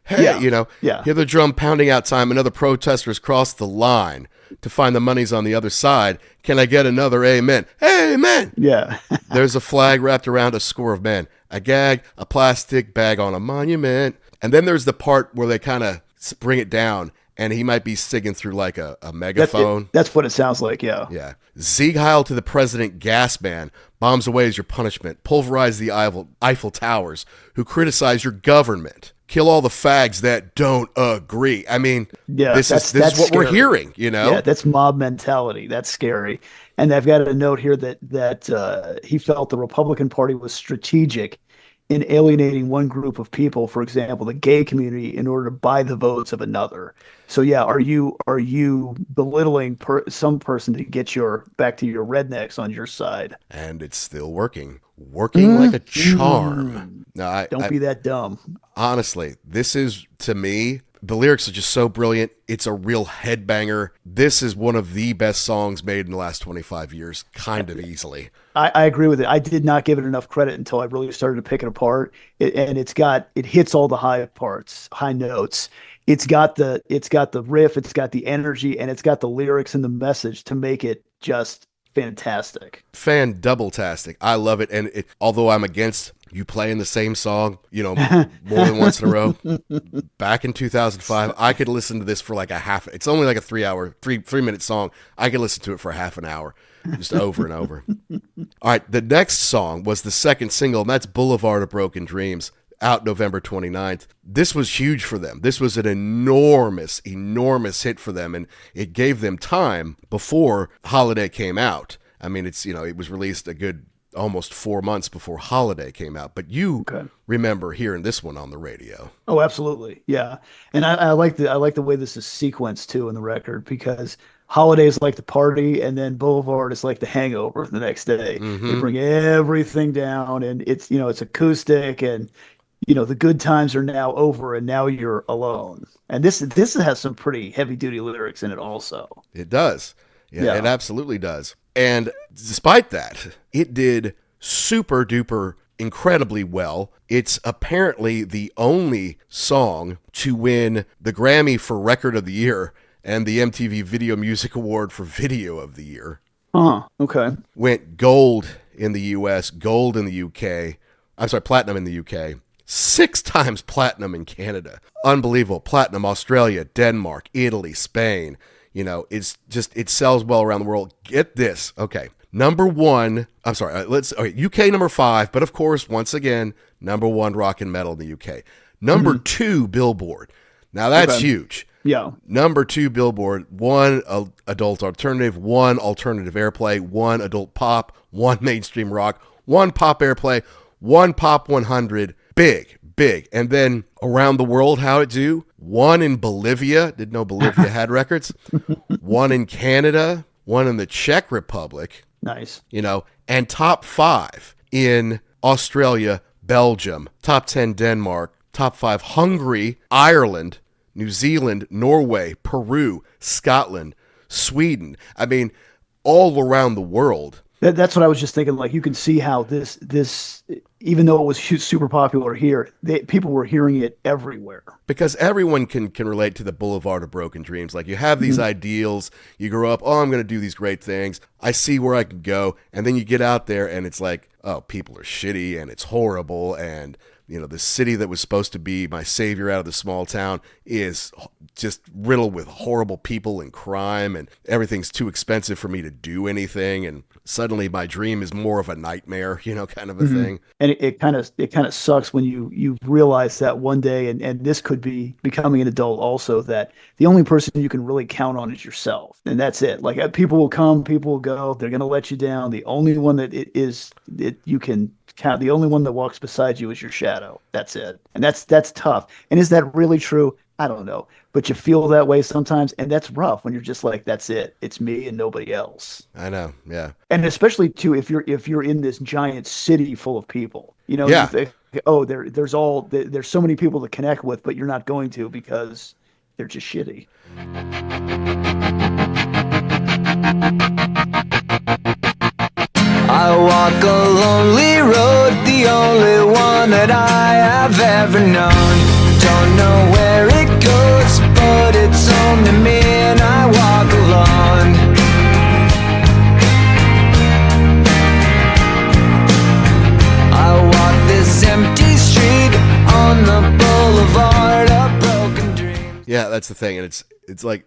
Yeah. Hear the drum pounding out time. Another protesters cross the line to find the money's on the other side. Can I get another amen? Amen. Yeah. There's a flag wrapped around a score of men. A gag, a plastic bag on a monument. And then there's the part where they kind of bring it down, and he might be singing through like a megaphone. That's what it sounds like, yeah. Yeah. Sieg Heil to the President gas ban. Bombs away as your punishment. Pulverize the Eiffel Towers who criticize your government. Kill all the fags that don't agree. I mean, Yeah, this is what scary. we're hearing, Yeah, that's mob mentality. That's scary. And I've got a note here that he felt the Republican Party was strategic in alienating one group of people, for example, the gay community, in order to buy the votes of another. So yeah, are you belittling some person to get back to your rednecks on your side? And it's still working like a charm. No, Don't be that dumb. Honestly, this is, to me, the lyrics are just so brilliant. It's a real headbanger. This is one of the best songs made in the last 25 years, kind of easily. I agree with it. I did not give it enough credit until I really started to pick it apart. It hits all the high notes. It's got the riff, it's got the energy, and it's got the lyrics and the message to make it just fantastic. Double-tastic. I love it. And although I'm against you playing the same song, more than once in a row, back in 2005, I could listen to this for like it's only like a 3-minute song. I could listen to it for half an hour, just over and over. All right. The next song was the second single, and that's Boulevard of Broken Dreams, out November 29th. This was huge for them. This was an enormous hit for them, and it gave them time before Holiday came out. I mean, it was released a good almost 4 months before Holiday came out, but you remember hearing this one on the radio. Oh, absolutely. Yeah. And I like the way this is sequenced too in the record, because Holiday is like the party, and then Boulevard is like the hangover the next day. They bring everything down, and it's acoustic, and the good times are now over, and now you're alone. And this has some pretty heavy duty lyrics in it also. It does. Yeah, it absolutely does. And despite that, it did super duper incredibly well. It's apparently the only song to win the Grammy for Record of the Year and the MTV Video Music Award for Video of the Year. Okay. Went gold in the US, gold in the UK. I'm sorry, platinum in the UK, 6 times platinum in Canada. Unbelievable. Platinum, Australia, Denmark, Italy, Spain. You know, it sells well around the world. Get this. Okay. Number 1, I'm sorry, UK number 5, but of course, once again, number 1 rock and metal in the UK. Number 2, Billboard. Now that's huge. Yeah. Number 2, Billboard, 1 adult alternative, 1 alternative airplay, 1 adult pop, 1 mainstream rock, 1 pop airplay, 1 pop 100. Big. And then around the world, how it do? 1 in Bolivia. Didn't know Bolivia had records. 1 in Canada, 1 in the Czech Republic. Nice. You know, and top 5 in Australia, Belgium, top 10 Denmark, top 5 Hungary, Ireland, New Zealand, Norway, Peru, Scotland, Sweden. I mean, all around the world. That's what I was just thinking. Like, you can see how this, even though it was super popular here, people were hearing it everywhere. Because everyone can relate to the Boulevard of Broken Dreams. Like, you have these ideals, you grow up, oh, I'm going to do these great things. I see where I can go. And then you get out there and it's like, oh, people are shitty and it's horrible. And, you know, the city that was supposed to be my savior out of the small town is just riddled with horrible people and crime, and everything's too expensive for me to do anything. And suddenly my dream is more of a nightmare, you know, kind of a thing. And it kind of sucks when you realize that one day, and this could be becoming an adult also, that the only person you can really count on is yourself. And that's it. Like, people will come, people will go, they're going to let you down. The only one that you can count, the only one that walks beside you is your shadow. That's it. And that's tough. And is that really true? I don't know. But you feel that way sometimes, and that's rough when you're just like, that's it. It's me and nobody else. I know, yeah. And especially too, if you're in this giant city full of people, you know, Yeah. you think, oh, there's so many people to connect with, but you're not going to because they're just shitty. I walk a lonely road, the only one that I have ever known. Don't know where it goes, but it's home to me and I walk alone. I walk this empty street on the Boulevard of Broken Dreams. Yeah, that's the thing. And it's like,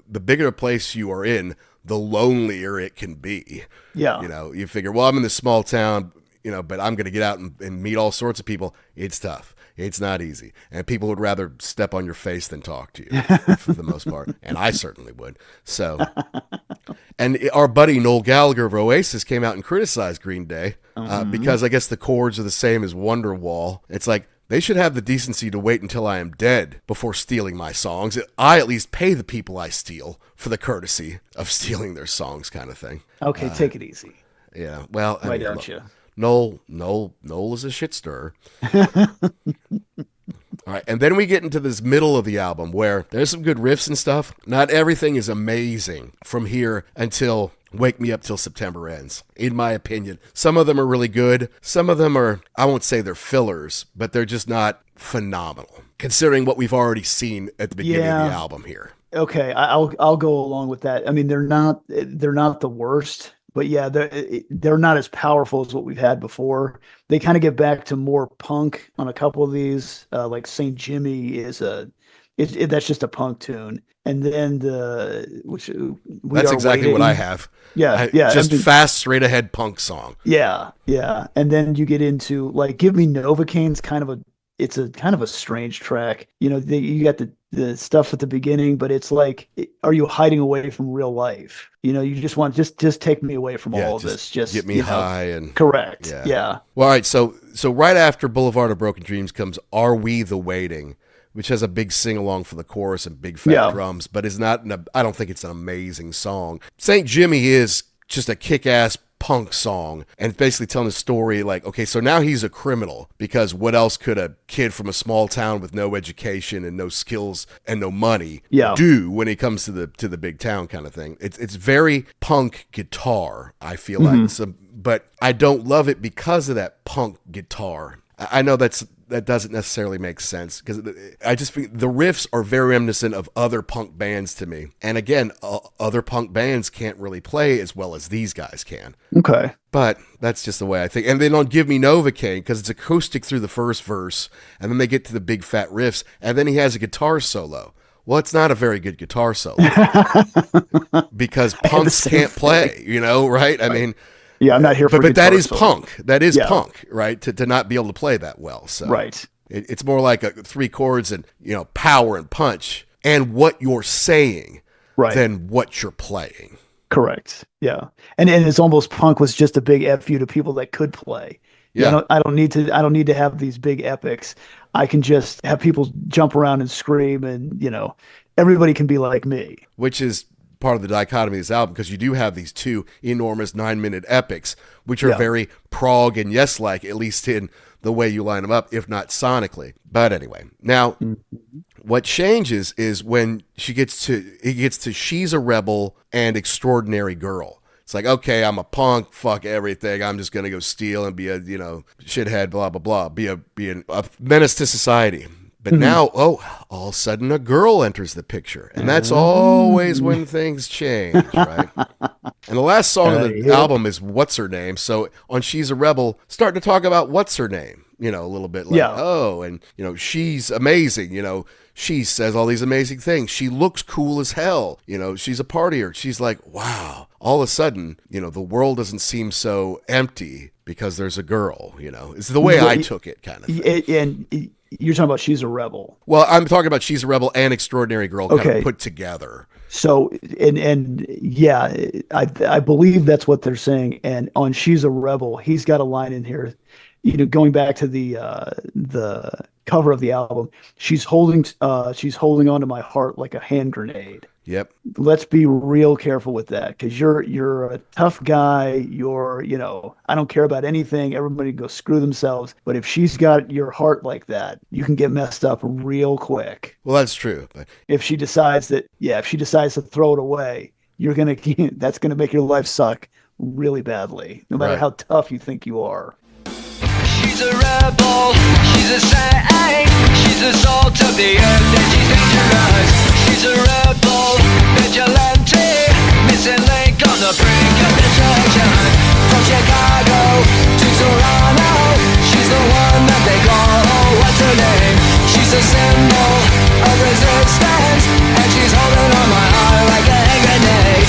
the bigger a place you are in, the lonelier it can be. Yeah. You know, you figure, well, I'm in this small town, you know, but I'm going to get out and meet all sorts of people. It's tough. It's not easy. And people would rather step on your face than talk to you for the most part. And I certainly would. So, and our buddy Noel Gallagher of Oasis came out and criticized Green Day because I guess the chords are the same as Wonderwall. It's like, they should have the decency to wait until I am dead before stealing my songs. I at least pay the people I steal for the courtesy of stealing their songs, kind of thing. Okay, take it easy. Yeah, well, Why don't you? Noel is a shit stirrer. All right, and then we get into this middle of the album where there's some good riffs and stuff. Not everything is amazing from here until Wake Me Up Till September Ends, in my opinion. Some of them are really good. Some of them are, I won't say they're fillers, but they're just not phenomenal, considering what we've already seen at the beginning of the album here. Okay, I'll go along with that. I mean, they're not the worst, but yeah, they're not as powerful as what we've had before. They kind of get back to more punk on a couple of these. Like St. Jimmy is that's just a punk tune, and then That's exactly what I have. Yeah, just fast, straight ahead punk song. Yeah, and then you get into like Give Me Novocaine's it's a kind of a strange track. You know, you got the stuff at the beginning, but it's like, are you hiding away from real life? You know, you just want just take me away from all of this. Just get me high and correct. Yeah. Well, all right. So right after Boulevard of Broken Dreams comes Are We the Waiting, which has a big sing along for the chorus and big fat drums, but is not. I don't think it's an amazing song. St. Jimmy is just a kick-ass punk song, and it's basically telling a story like, okay, so now he's a criminal because what else could a kid from a small town with no education and no skills and no money do when he comes to the big town kind of thing. It's very punk guitar, I feel like. So, but I don't love it because of that punk guitar. I know that doesn't necessarily make sense because I just think the riffs are very reminiscent of other punk bands to me. And again, other punk bands can't really play as well as these guys can. Okay. But that's just the way I think. And then on Give Me Novocaine, because it's acoustic through the first verse, and then they get to the big fat riffs, and then he has a guitar solo. Well, it's not a very good guitar solo because punks can't play, right? I mean, yeah, I'm not here for but that is solo. punk. That is punk, right? To not be able to play that well. So right. It's more like a 3 chords and, power and punch and what you're saying than what you're playing. Correct. Yeah. And it's almost punk was just a big F you to people that could play. Yeah. I don't need to have these big epics. I can just have people jump around and scream and, everybody can be like me. Which is part of the dichotomy of this album, because you do have these 2 enormous 9-minute epics, which are very prog and yes-like, at least in the way you line them up, if not sonically. But anyway, now what changes is when he gets to She's a Rebel and Extraordinary Girl. It's like, okay, I'm a punk, fuck everything. I'm just going to go steal and be a, shithead, blah, blah, blah, be a menace to society. But now, all of a sudden a girl enters the picture. And that's always when things change, right? And the last song of the album is What's Her Name? So on She's a Rebel, starting to talk about what's her name, a little bit like, she's amazing, she says all these amazing things. She looks cool as hell. She's a partier. She's like, wow. All of a sudden, the world doesn't seem so empty because there's a girl, It's the way I took it, kind of thing. And you're talking about She's a Rebel. Well, I'm talking about She's a Rebel and Extraordinary Girl kind of put together. So, and yeah, I believe that's what they're saying. And on She's a Rebel, he's got a line in here, going back to the cover of the album, she's holding onto my heart like a hand grenade. Yep. Let's be real careful with that, because you're a tough guy. I don't care about anything. Everybody go screw themselves. But if she's got your heart like that, you can get messed up real quick. Well, that's true. But if she decides to throw it away, that's gonna make your life suck really badly, no matter how tough you think you are. She's a rebel, she's a saint, she's the salt of the earth and she's dangerous. She's a rebel, vigilante, missing link on the brink of destruction. From Chicago to Toronto, she's the one that they call, what's her name? She's a symbol of resistance, and she's holding on my heart like a hand grenade.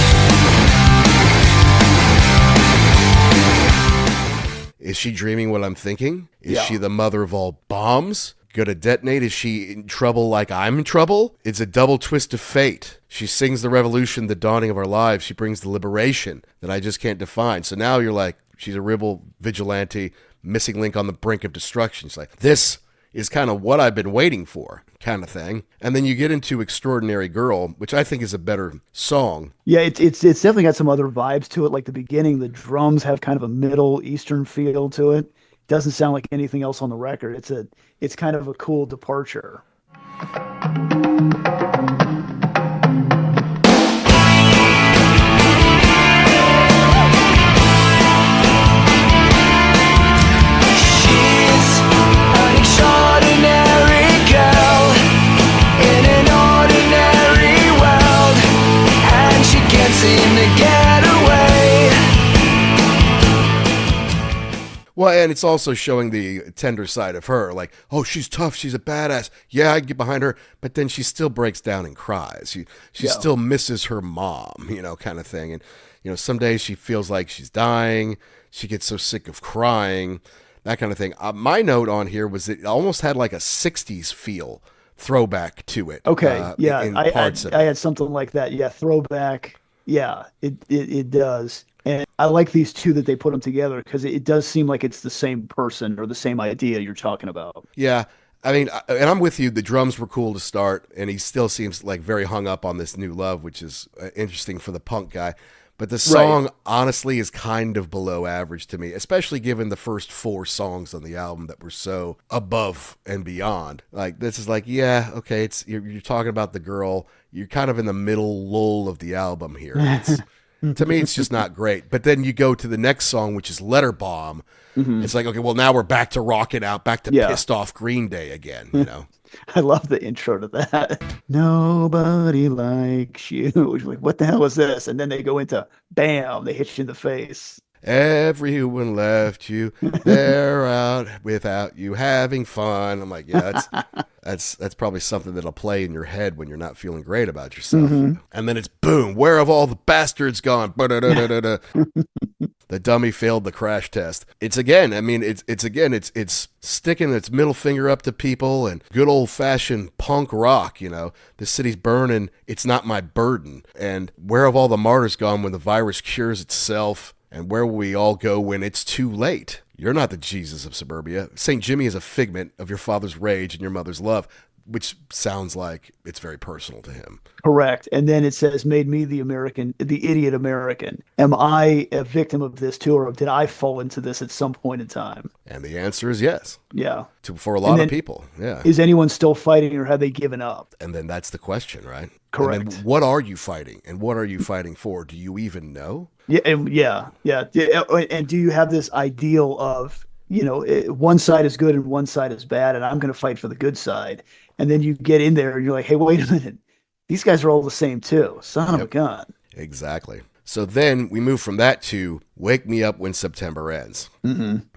Is she dreaming what I'm thinking? Is she the mother of all bombs? Gonna detonate? Is she in trouble like I'm in trouble? It's a double twist of fate. She sings the revolution, the dawning of our lives. She brings the liberation that I just can't define. So now you're like, she's a rebel, vigilante, missing link on the brink of destruction. It's like, this is kind of what I've been waiting for, kind of thing. And then you get into Extraordinary Girl, which I think is a better song. Yeah, it's definitely got some other vibes to it. Like the beginning, the drums have kind of a Middle Eastern feel to it. Doesn't sound like anything else on the record. It's kind of a cool departure. Well, and it's also showing the tender side of her, like, oh, she's tough, she's a badass. Yeah, I can get behind her, but then she still breaks down and cries. She still misses her mom, kind of thing. And, some days she feels like she's dying. She gets so sick of crying, that kind of thing. My note on here was it almost had like a 60s feel, throwback to it. Okay, yeah, I had something like that. Yeah, throwback. Yeah, it does. And I like these two that they put them together because it does seem like it's the same person or the same idea you're talking about. Yeah. I mean, and I'm with you. The drums were cool to start, and he still seems like very hung up on this new love, which is interesting for the punk guy. But the song, honestly, is kind of below average to me, especially given the first 4 songs on the album that were so above and beyond. Like, this is like, yeah, okay, you're talking about the girl. You're kind of in the middle lull of the album here. To me, it's just not great. But then you go to the next song, which is Letter Bomb. It's like, okay, well, now we're back to rocking out, back to pissed off Green Day again, you know? I love the intro to that. Nobody likes you. You're like, what the hell is this? And then they go into bam, they hit you in the face. Everyone left you. They're out without you having fun. I'm like, yeah, that's probably something that'll play in your head when you're not feeling great about yourself. And then it's boom. Where have all the bastards gone? The dummy failed the crash test. It's again. I mean, it's sticking its middle finger up to people and good old fashioned punk rock. You know, the city's burning. It's not my burden. And where have all the martyrs gone when the virus cures itself? And where will we all go when it's too late? You're not the Jesus of suburbia. St. Jimmy is a figment of your father's rage and your mother's love, which sounds like it's very personal to him. Correct. And then it says, made me the idiot American. Am I a victim of this too, or did I fall into this at some point in time? And the answer is yes. Yeah. For a lot of people. Yeah. Is anyone still fighting, or have they given up? And then that's the question, right? Correct. And then what are you fighting? And what are you fighting for? Do you even know? Yeah. And do you have this ideal of, you know, one side is good and one side is bad, and I'm going to fight for the good side? And then you get in there and you're like, hey, wait a minute. These guys are all the same too. Son of a gun. Exactly. So then we move from that to Wake Me Up When September Ends.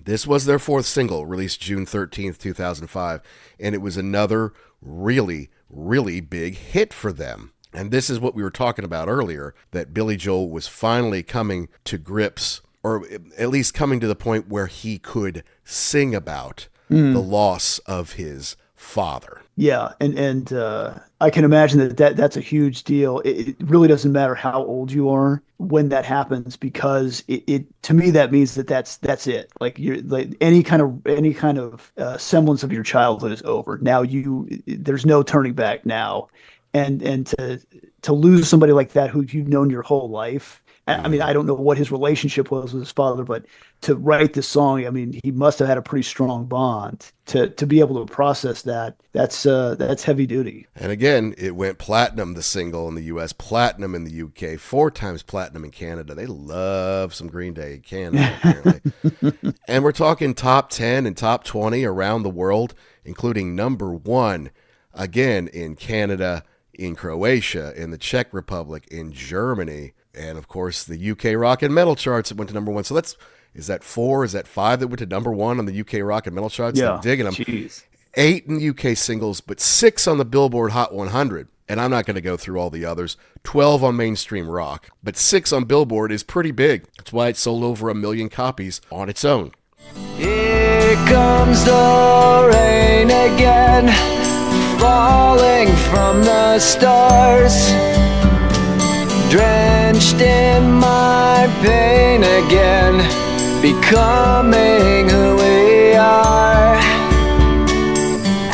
This was their fourth single, released June 13th, 2005. And it was another really, really big hit for them. And this is what we were talking about earlier, that Billy Joel was finally coming to grips, or at least coming to the point where he could sing about the loss of his father. Yeah, and I can imagine that's a huge deal. It really doesn't matter how old you are when that happens, because it to me that means that's it. Like you're like any kind of semblance of your childhood is over. Now there's no turning back now, and to lose somebody like that who you've known your whole life. I mean, I don't know what his relationship was with his father, but to write this song, I mean, he must have had a pretty strong bond to be able to process that. That's heavy duty. And again, it went platinum, the single in the U.S., platinum in the U.K., 4 times platinum in Canada. They love some Green Day in Canada, apparently. And we're talking top 10 and top 20 around the world, including number 1, again, in Canada, in Croatia, in the Czech Republic, in Germany, and of course the UK rock and metal charts that went to number 1. So is that 4? Is that 5 that went to number 1 on the UK rock and metal charts? Yeah, I'm digging them. Jeez. 8 in UK singles, but 6 on the Billboard Hot 100. And I'm not going to go through all the others. 12 on mainstream rock, but 6 on Billboard is pretty big. That's why it sold over 1 million copies on its own. Here comes the rain again, falling from the stars, drenched in my pain again, becoming who we are.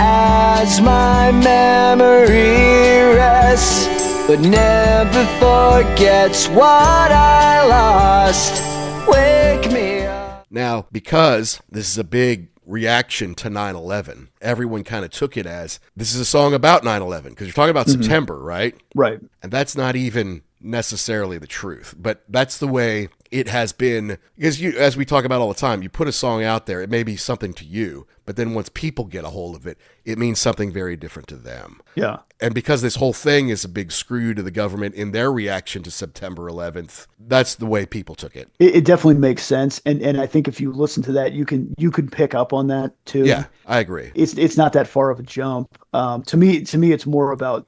As my memory rests, but never forgets what I lost. Wake me up. Now, because this is a big reaction to 9/11, everyone kind of took it as this is a song about 9/11, because you're talking about September, right? Right. And that's not even necessarily the truth, but that's the way it has been. Because as we talk about all the time, you put a song out there, it may be something to you, but then once people get a hold of it, it means something very different to them. Yeah. And because this whole thing is a big screw to the government in their reaction to September 11th, that's the way people took it. It definitely makes sense, and I think if you listen to that, you can pick up on that too. Yeah, I agree. It's not that far of a jump. To me, it's more about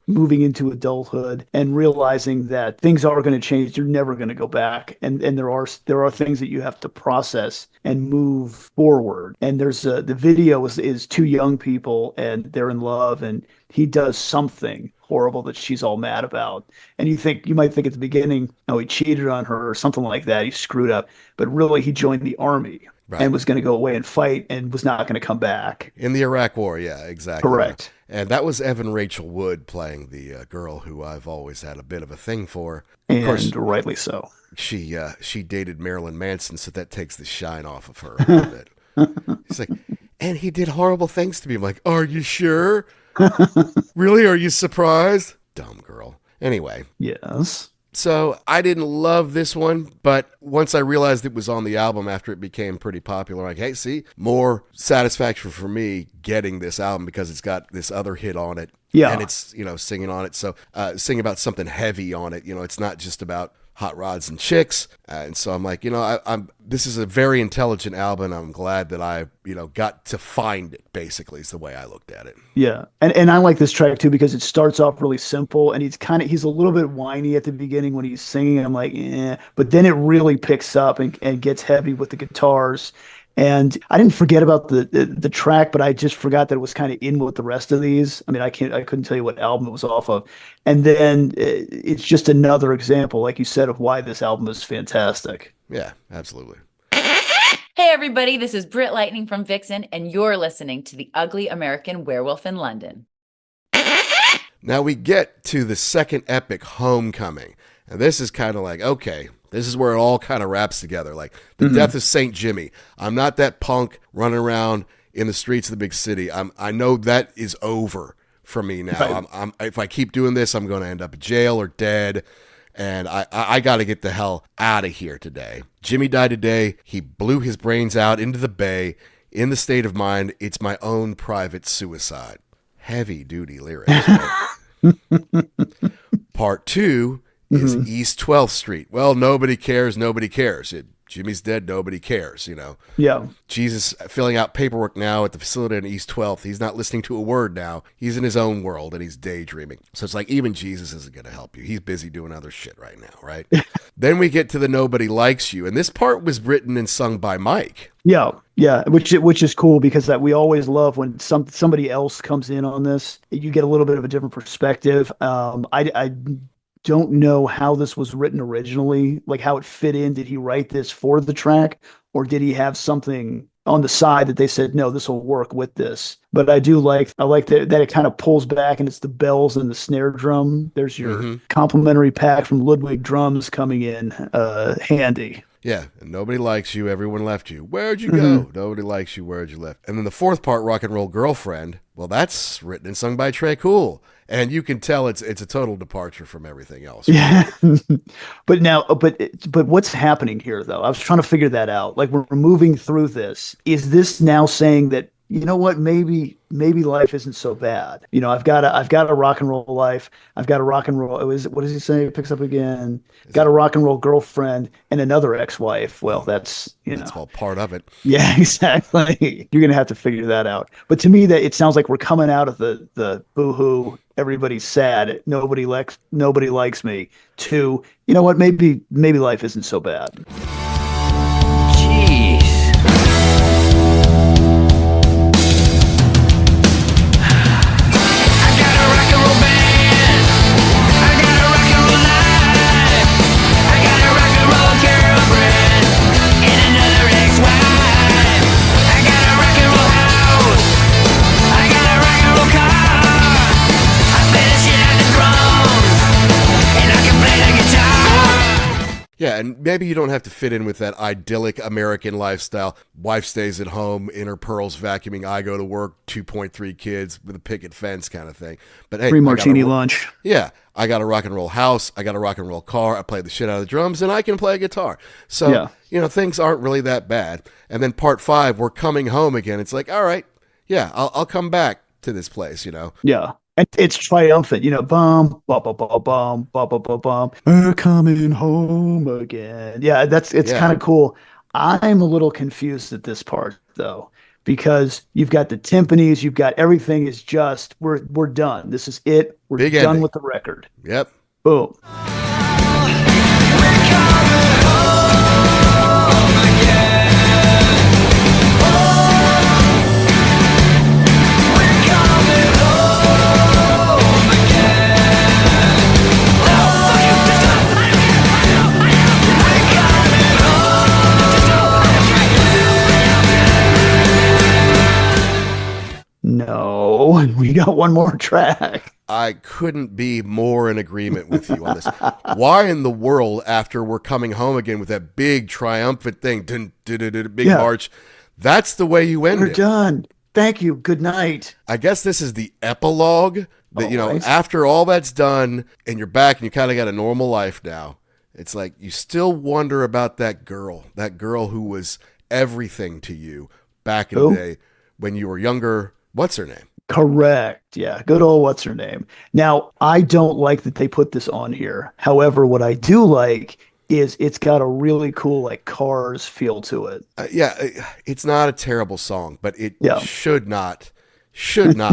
moving into adulthood and realizing that things are going to change. You're never going to go back, and there are things that you have to process and move forward. And there's the video is 2 young people, and they're in love, and he does something horrible that she's all mad about. And you might think at the beginning, oh, he cheated on her or something like that. He screwed up. But really, he joined the army. Right. And was going to go away and fight and was not going to come back. In the Iraq War, yeah, exactly. Correct. And that was Evan Rachel Wood playing the girl who I've always had a bit of a thing for. And of course, rightly so. She dated Marilyn Manson, so that takes the shine off of her a little bit. He's like, and he did horrible things to me. I'm like, are you sure? Really? Are you surprised? Dumb girl. Anyway. Yes. So I didn't love this one, but once I realized it was on the album after it became pretty popular, like, hey, see, more satisfaction for me getting this album because it's got this other hit on it. Yeah. And it's, singing on it. So singing about something heavy on it. It's not just about hot rods and chicks. And so I'm like, this is a very intelligent album. I'm glad that I, got to find it, basically, is the way I looked at it. Yeah. And I like this track too, because it starts off really simple and he's a little bit whiny at the beginning when he's singing. I'm like, but then it really picks up and gets heavy with the guitars. And I didn't forget about the track, but I just forgot that it was kind of in with the rest of these. I mean, I couldn't tell you what album it was off of. And then it's just another example, like you said, of why this album is fantastic. Yeah, absolutely. Hey everybody, this is Britt Lightning from Vixen, and you're listening to The Ugly American Werewolf in London. Now we get to the second epic, Homecoming. And this is kind of like, okay, this is where it all kind of wraps together. Like the death of St. Jimmy. I'm not that punk running around in the streets of the big city. I know that is over for me now. Right. If I keep doing this, I'm going to end up in jail or dead. And I got to get the hell out of here today. Jimmy died today. He blew his brains out into the bay. In the state of mind, it's my own private suicide. Heavy duty lyrics. Right? Part 2 is East 12th Street. Well, nobody cares. Nobody cares. Jimmy's dead. Nobody cares, Yeah. Jesus filling out paperwork now at the facility on East 12th. He's not listening to a word now. He's in his own world and he's daydreaming. So it's like even Jesus isn't going to help you. He's busy doing other shit right now, right? Then we get to the Nobody Likes You. And this part was written and sung by Mike. Yeah. Yeah. Which is cool because we always love when somebody else comes in on this. You get a little bit of a different perspective. I don't know how this was written originally, like how it fit in. Did he write this for the track or did he have something on the side that they said, no, this will work with this? But I like that it kind of pulls back and it's the bells and the snare drum. There's your complimentary pack from Ludwig drums coming in handy. Yeah, and nobody likes you, everyone left you. Where'd you go? Nobody likes you, where'd you left? And then the fourth part, Rock and Roll Girlfriend, well, that's written and sung by Tre Cool. And you can tell it's a total departure from everything else. Right? Yeah. but what's happening here though? I was trying to figure that out. Like we're moving through this. Is this now saying that, you know what, maybe life isn't so bad. I've got a rock and roll life. I've got a rock and roll. What does he say? It picks up again. Got a rock and roll girlfriend and another ex-wife. Well, that's all part of it. Yeah, exactly. You're gonna have to figure that out. But to me, that it sounds like we're coming out of the boo-hoo. Everybody's sad. Nobody likes me. To, you know what? Maybe life isn't so bad. Jeez. I got a rock and roll band. I got a rock and roll life. I got a rock and roll girlfriend and another ex-wife. I got a rock and roll house. I got a rock and roll car. I play the shit out the drums and I can play the guitar. Yeah, and maybe you don't have to fit in with that idyllic American lifestyle. Wife stays at home, in her pearls vacuuming, I go to work, 2.3 kids with a picket fence kind of thing. But hey, Free martini lunch. Yeah, I got a rock and roll house, I got a rock and roll car, I play the shit out of the drums, and I can play a guitar. So, things aren't really that bad. And then part 5, we're coming home again. It's like, all right, yeah, I'll come back to this place, Yeah. And it's triumphant, bum, bum, bum, bum, bum, bum, bum, bum, bum. We're coming home again. Yeah, it's kind of cool. I'm a little confused at this part though, because you've got the timpanis, you've got everything is just we're done. This is it. We're Big done ending. with the record. Yep. Boom. No, we got one more track. I couldn't be more in agreement with you on this. Why in the world, after we're coming home again with that big triumphant thing, big march, that's the way you end We're it. done. Thank you. Good night. I guess this is the epilogue that, you know, Alright. after all that's done and you're back and you kind of got a normal life now, it's like you still wonder about that girl who was everything to you back in Who? the day when you were younger. What's her name? Correct. Yeah. Good old what's her name. Now, I don't like that they put this on here. However, what I do like is it's got a really cool like Cars feel to it. It's not a terrible song, but it Yeah. should not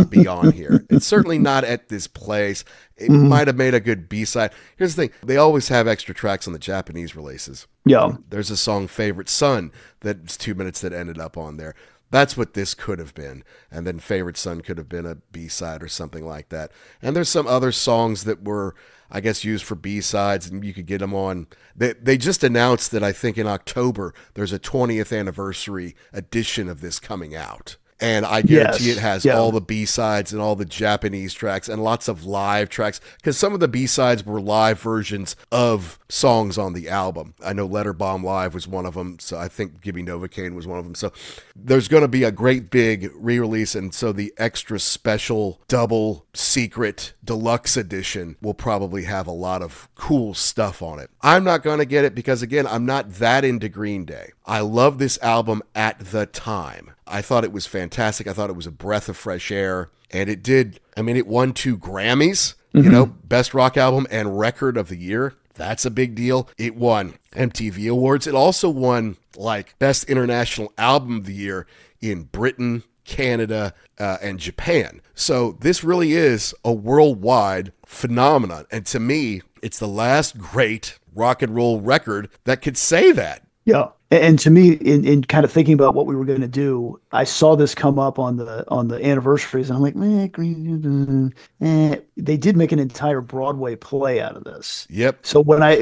be on here. It's certainly not at this place. It Mm-hmm. might have made a good B-side. Here's the thing. They always have extra tracks on the Japanese releases. Yeah. There's a song, Favorite Son, that's 2 minutes that ended up on there. That's what this could have been. And then Favorite Son could have been a B-side or something like that. And there's some other songs that were, I guess, used for B-sides, and you could get them on. They just announced that I think in October there's a 20th anniversary edition of this coming out. And I guarantee Yes, it has yeah. all the B-sides and all the Japanese tracks and lots of live tracks, because some of the B-sides were live versions of songs on the album. I know Letter Bomb Live was one of them, so I think Give Me Novocaine was one of them. So there's going to be a great big re-release, and so the extra special double secret deluxe edition will probably have a lot of cool stuff on it. I'm not going to get it because, again, I'm not that into Green Day. I love this album at the time. I thought it was fantastic. I thought it was a breath of fresh air. And it did. I mean, it won 2 Grammys, you know, Best Rock Album and Record of the Year. That's a big deal. It won MTV Awards. It also won, like, Best International Album of the Year in Britain, Canada, and Japan. So this really is a worldwide phenomenon. And to me, it's the last great rock and roll record that could say that. Yeah. And to me, in kind of thinking about what we were going to do, I saw this come up on the anniversaries, and I'm like, they did make an entire Broadway play out of this. Yep. So when I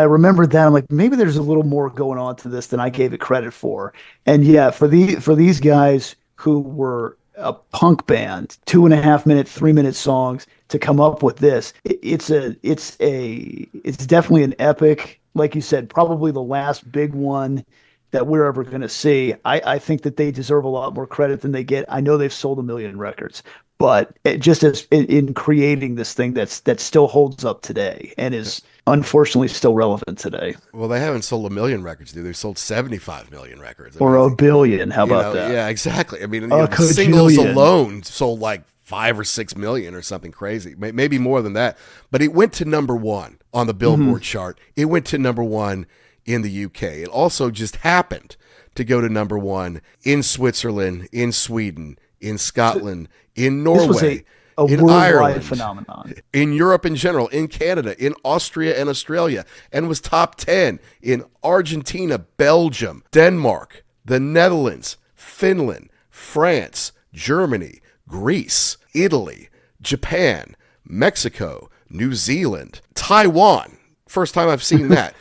remembered that, I'm like, maybe there's a little more going on to this than I gave it credit for. And yeah, for these guys who were a punk band, 2.5 minute, 3 minute songs, to come up with this, it's definitely an epic. Like you said, probably the last big one that we're ever going to see. I think that they deserve a lot more credit than they get. I know they've sold 1 million records, but just as in creating this thing that still holds up today and is unfortunately still relevant today. Well, they haven't sold 1 million records, dude. They've sold 75 million records. Or 1 billion. How about that? Yeah, exactly. I mean, A the singles cajillion. alone sold like 5 or 6 million or something crazy, maybe more than that. But it went to number 1 on the Billboard chart. It went to number 1 in the UK. It also just happened to go to number 1 in Switzerland, in Sweden, in Scotland, in This was Norway, a in worldwide Ireland, phenomenon. in Europe in general, in Canada, in Austria and Australia, and was top 10 in Argentina, Belgium, Denmark, the Netherlands, Finland, France, Germany, Greece, Italy, Japan, Mexico, New Zealand, Taiwan. First time I've seen that.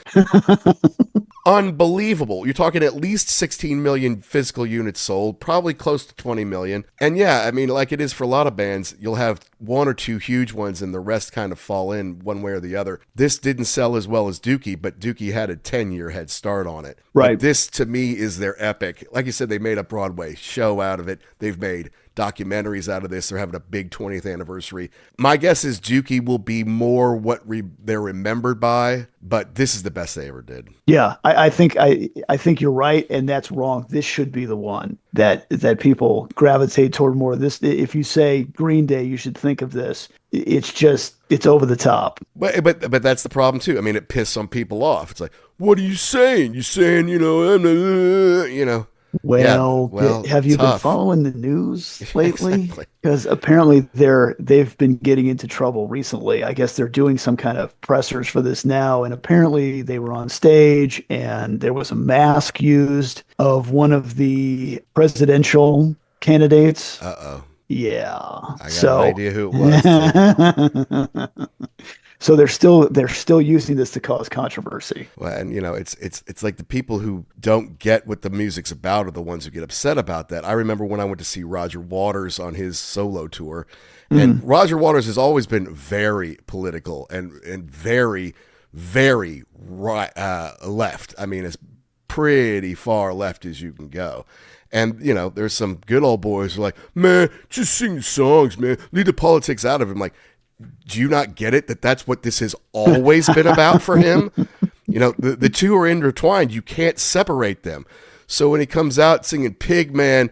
Unbelievable. You're talking at least 16 million physical units sold, probably close to 20 million. And yeah, I mean, like it is for a lot of bands, you'll have 1 or 2 huge ones and the rest kind of fall in one way or the other. This didn't sell as well as Dookie, but Dookie had a 10-year head start on it. Right. But this, to me, is their epic. Like you said, they made a Broadway show out of it. They've made documentaries out of this. They're having a big 20th anniversary. My guess is Dookie will be more what they're remembered by, but this is the best they ever did. Yeah, I think you're right, and that's wrong. This should be the one that people gravitate toward more. This, if you say Green Day, you should think of this. It's over the top. But that's the problem too. I mean, it pisses some people off. It's like, what are you saying? You're saying, you know. Well, well, have you been tough. following the news lately? Exactly. Because apparently they've been getting into trouble recently. I guess they're doing some kind of pressers for this now, and apparently they were on stage and there was a mask used of one of the presidential candidates. Uh-oh. Yeah. I got an idea who it was. So they're still using this to cause controversy. Well, and it's like the people who don't get what the music's about are the ones who get upset about that. I remember when I went to see Roger Waters on his solo tour, and Roger Waters has always been very political and very, very right, left. I mean, as pretty far left as you can go. And, there's some good old boys who are like, man, just sing the songs, man. Leave the politics out of it. I'm like, do you not get it that that's what this has always been about for him? The two are intertwined. You can't separate them. So when he comes out singing Pig Man,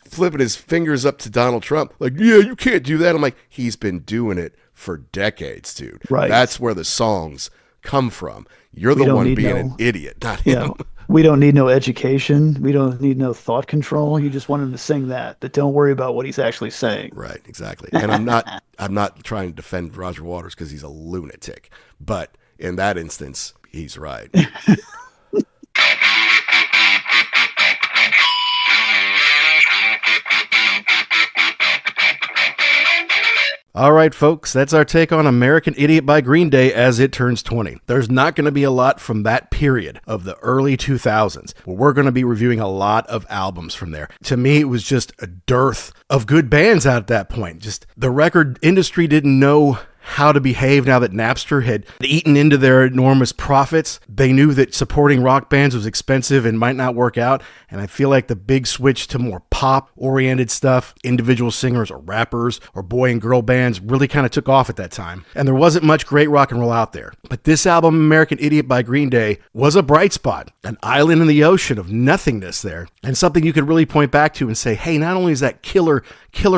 flipping his fingers up to Donald Trump, like, yeah, you can't do that. I'm like, he's been doing it for decades, dude. Right. That's where the songs come from. You're the one being an idiot, not him. We don't need no education. We don't need no thought control. You just want him to sing that don't worry about what he's actually saying. Right, exactly. And I'm not trying to defend Roger Waters because he's a lunatic. But in that instance, he's right. All right, folks, that's our take on American Idiot by Green Day as it turns 20. There's not going to be a lot from that period of the early 2000s, but we're going to be reviewing a lot of albums from there. To me, it was just a dearth of good bands out at that point. Just the record industry didn't know how to behave now that Napster had eaten into their enormous profits. They knew that supporting rock bands was expensive and might not work out. And I feel like the big switch to more pop-oriented stuff, individual singers or rappers or boy and girl bands really kind of took off at that time. And there wasn't much great rock and roll out there. But this album, American Idiot by Green Day, was a bright spot, an island in the ocean of nothingness there, and something you could really point back to and say, hey, not only is that killer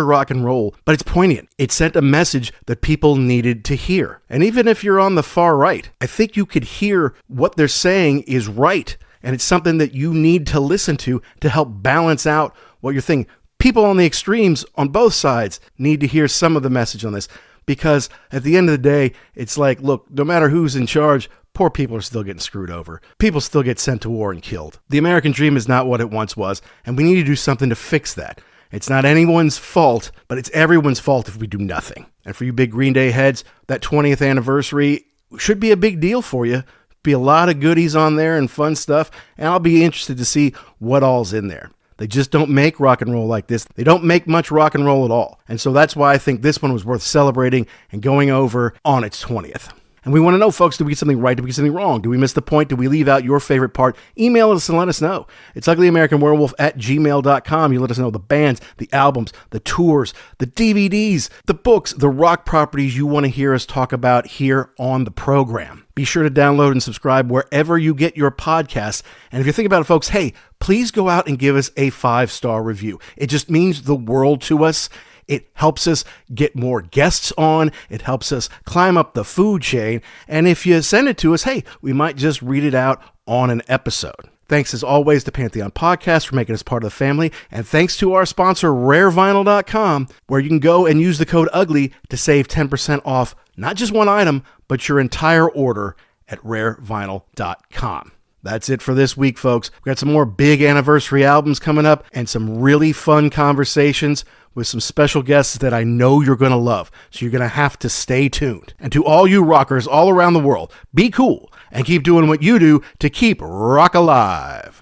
rock and roll, but it's poignant. It sent a message that people needed to hear. And even if you're on the far right, I think you could hear what they're saying is right. And it's something that you need to listen to help balance out what you're thinking. People on the extremes on both sides need to hear some of the message on this, because at the end of the day, it's like, look, no matter who's in charge, poor people are still getting screwed over. People still get sent to war and killed. The American dream is not what it once was, and we need to do something to fix that. It's not anyone's fault, but it's everyone's fault if we do nothing. And for you big Green Day heads, that 20th anniversary should be a big deal for you. Be a lot of goodies on there and fun stuff, and I'll be interested to see what all's in there. They just don't make rock and roll like this. They don't make much rock and roll at all. And so that's why I think this one was worth celebrating and going over on its 20th. And we want to know, folks, did we get something right? Did we get something wrong? Did we miss the point? Did we leave out your favorite part? Email us and let us know. It's uglyamericanwerewolf@gmail.com. You let us know the bands, the albums, the tours, the DVDs, the books, the rock properties you want to hear us talk about here on the program. Be sure to download and subscribe wherever you get your podcasts. And if you think about it, folks, hey, please go out and give us a 5-star review. It just means the world to us. It helps us get more guests on. It helps us climb up the food chain. And if you send it to us, hey, we might just read it out on an episode. Thanks as always to Pantheon Podcast for making us part of the family. And thanks to our sponsor, rarevinyl.com, where you can go and use the code UGLY to save 10% off not just one item, but your entire order at rarevinyl.com. That's it for this week, folks. We've got some more big anniversary albums coming up and some really fun conversations with some special guests that I know you're going to love. So you're going to have to stay tuned. And to all you rockers all around the world, be cool and keep doing what you do to keep rock alive.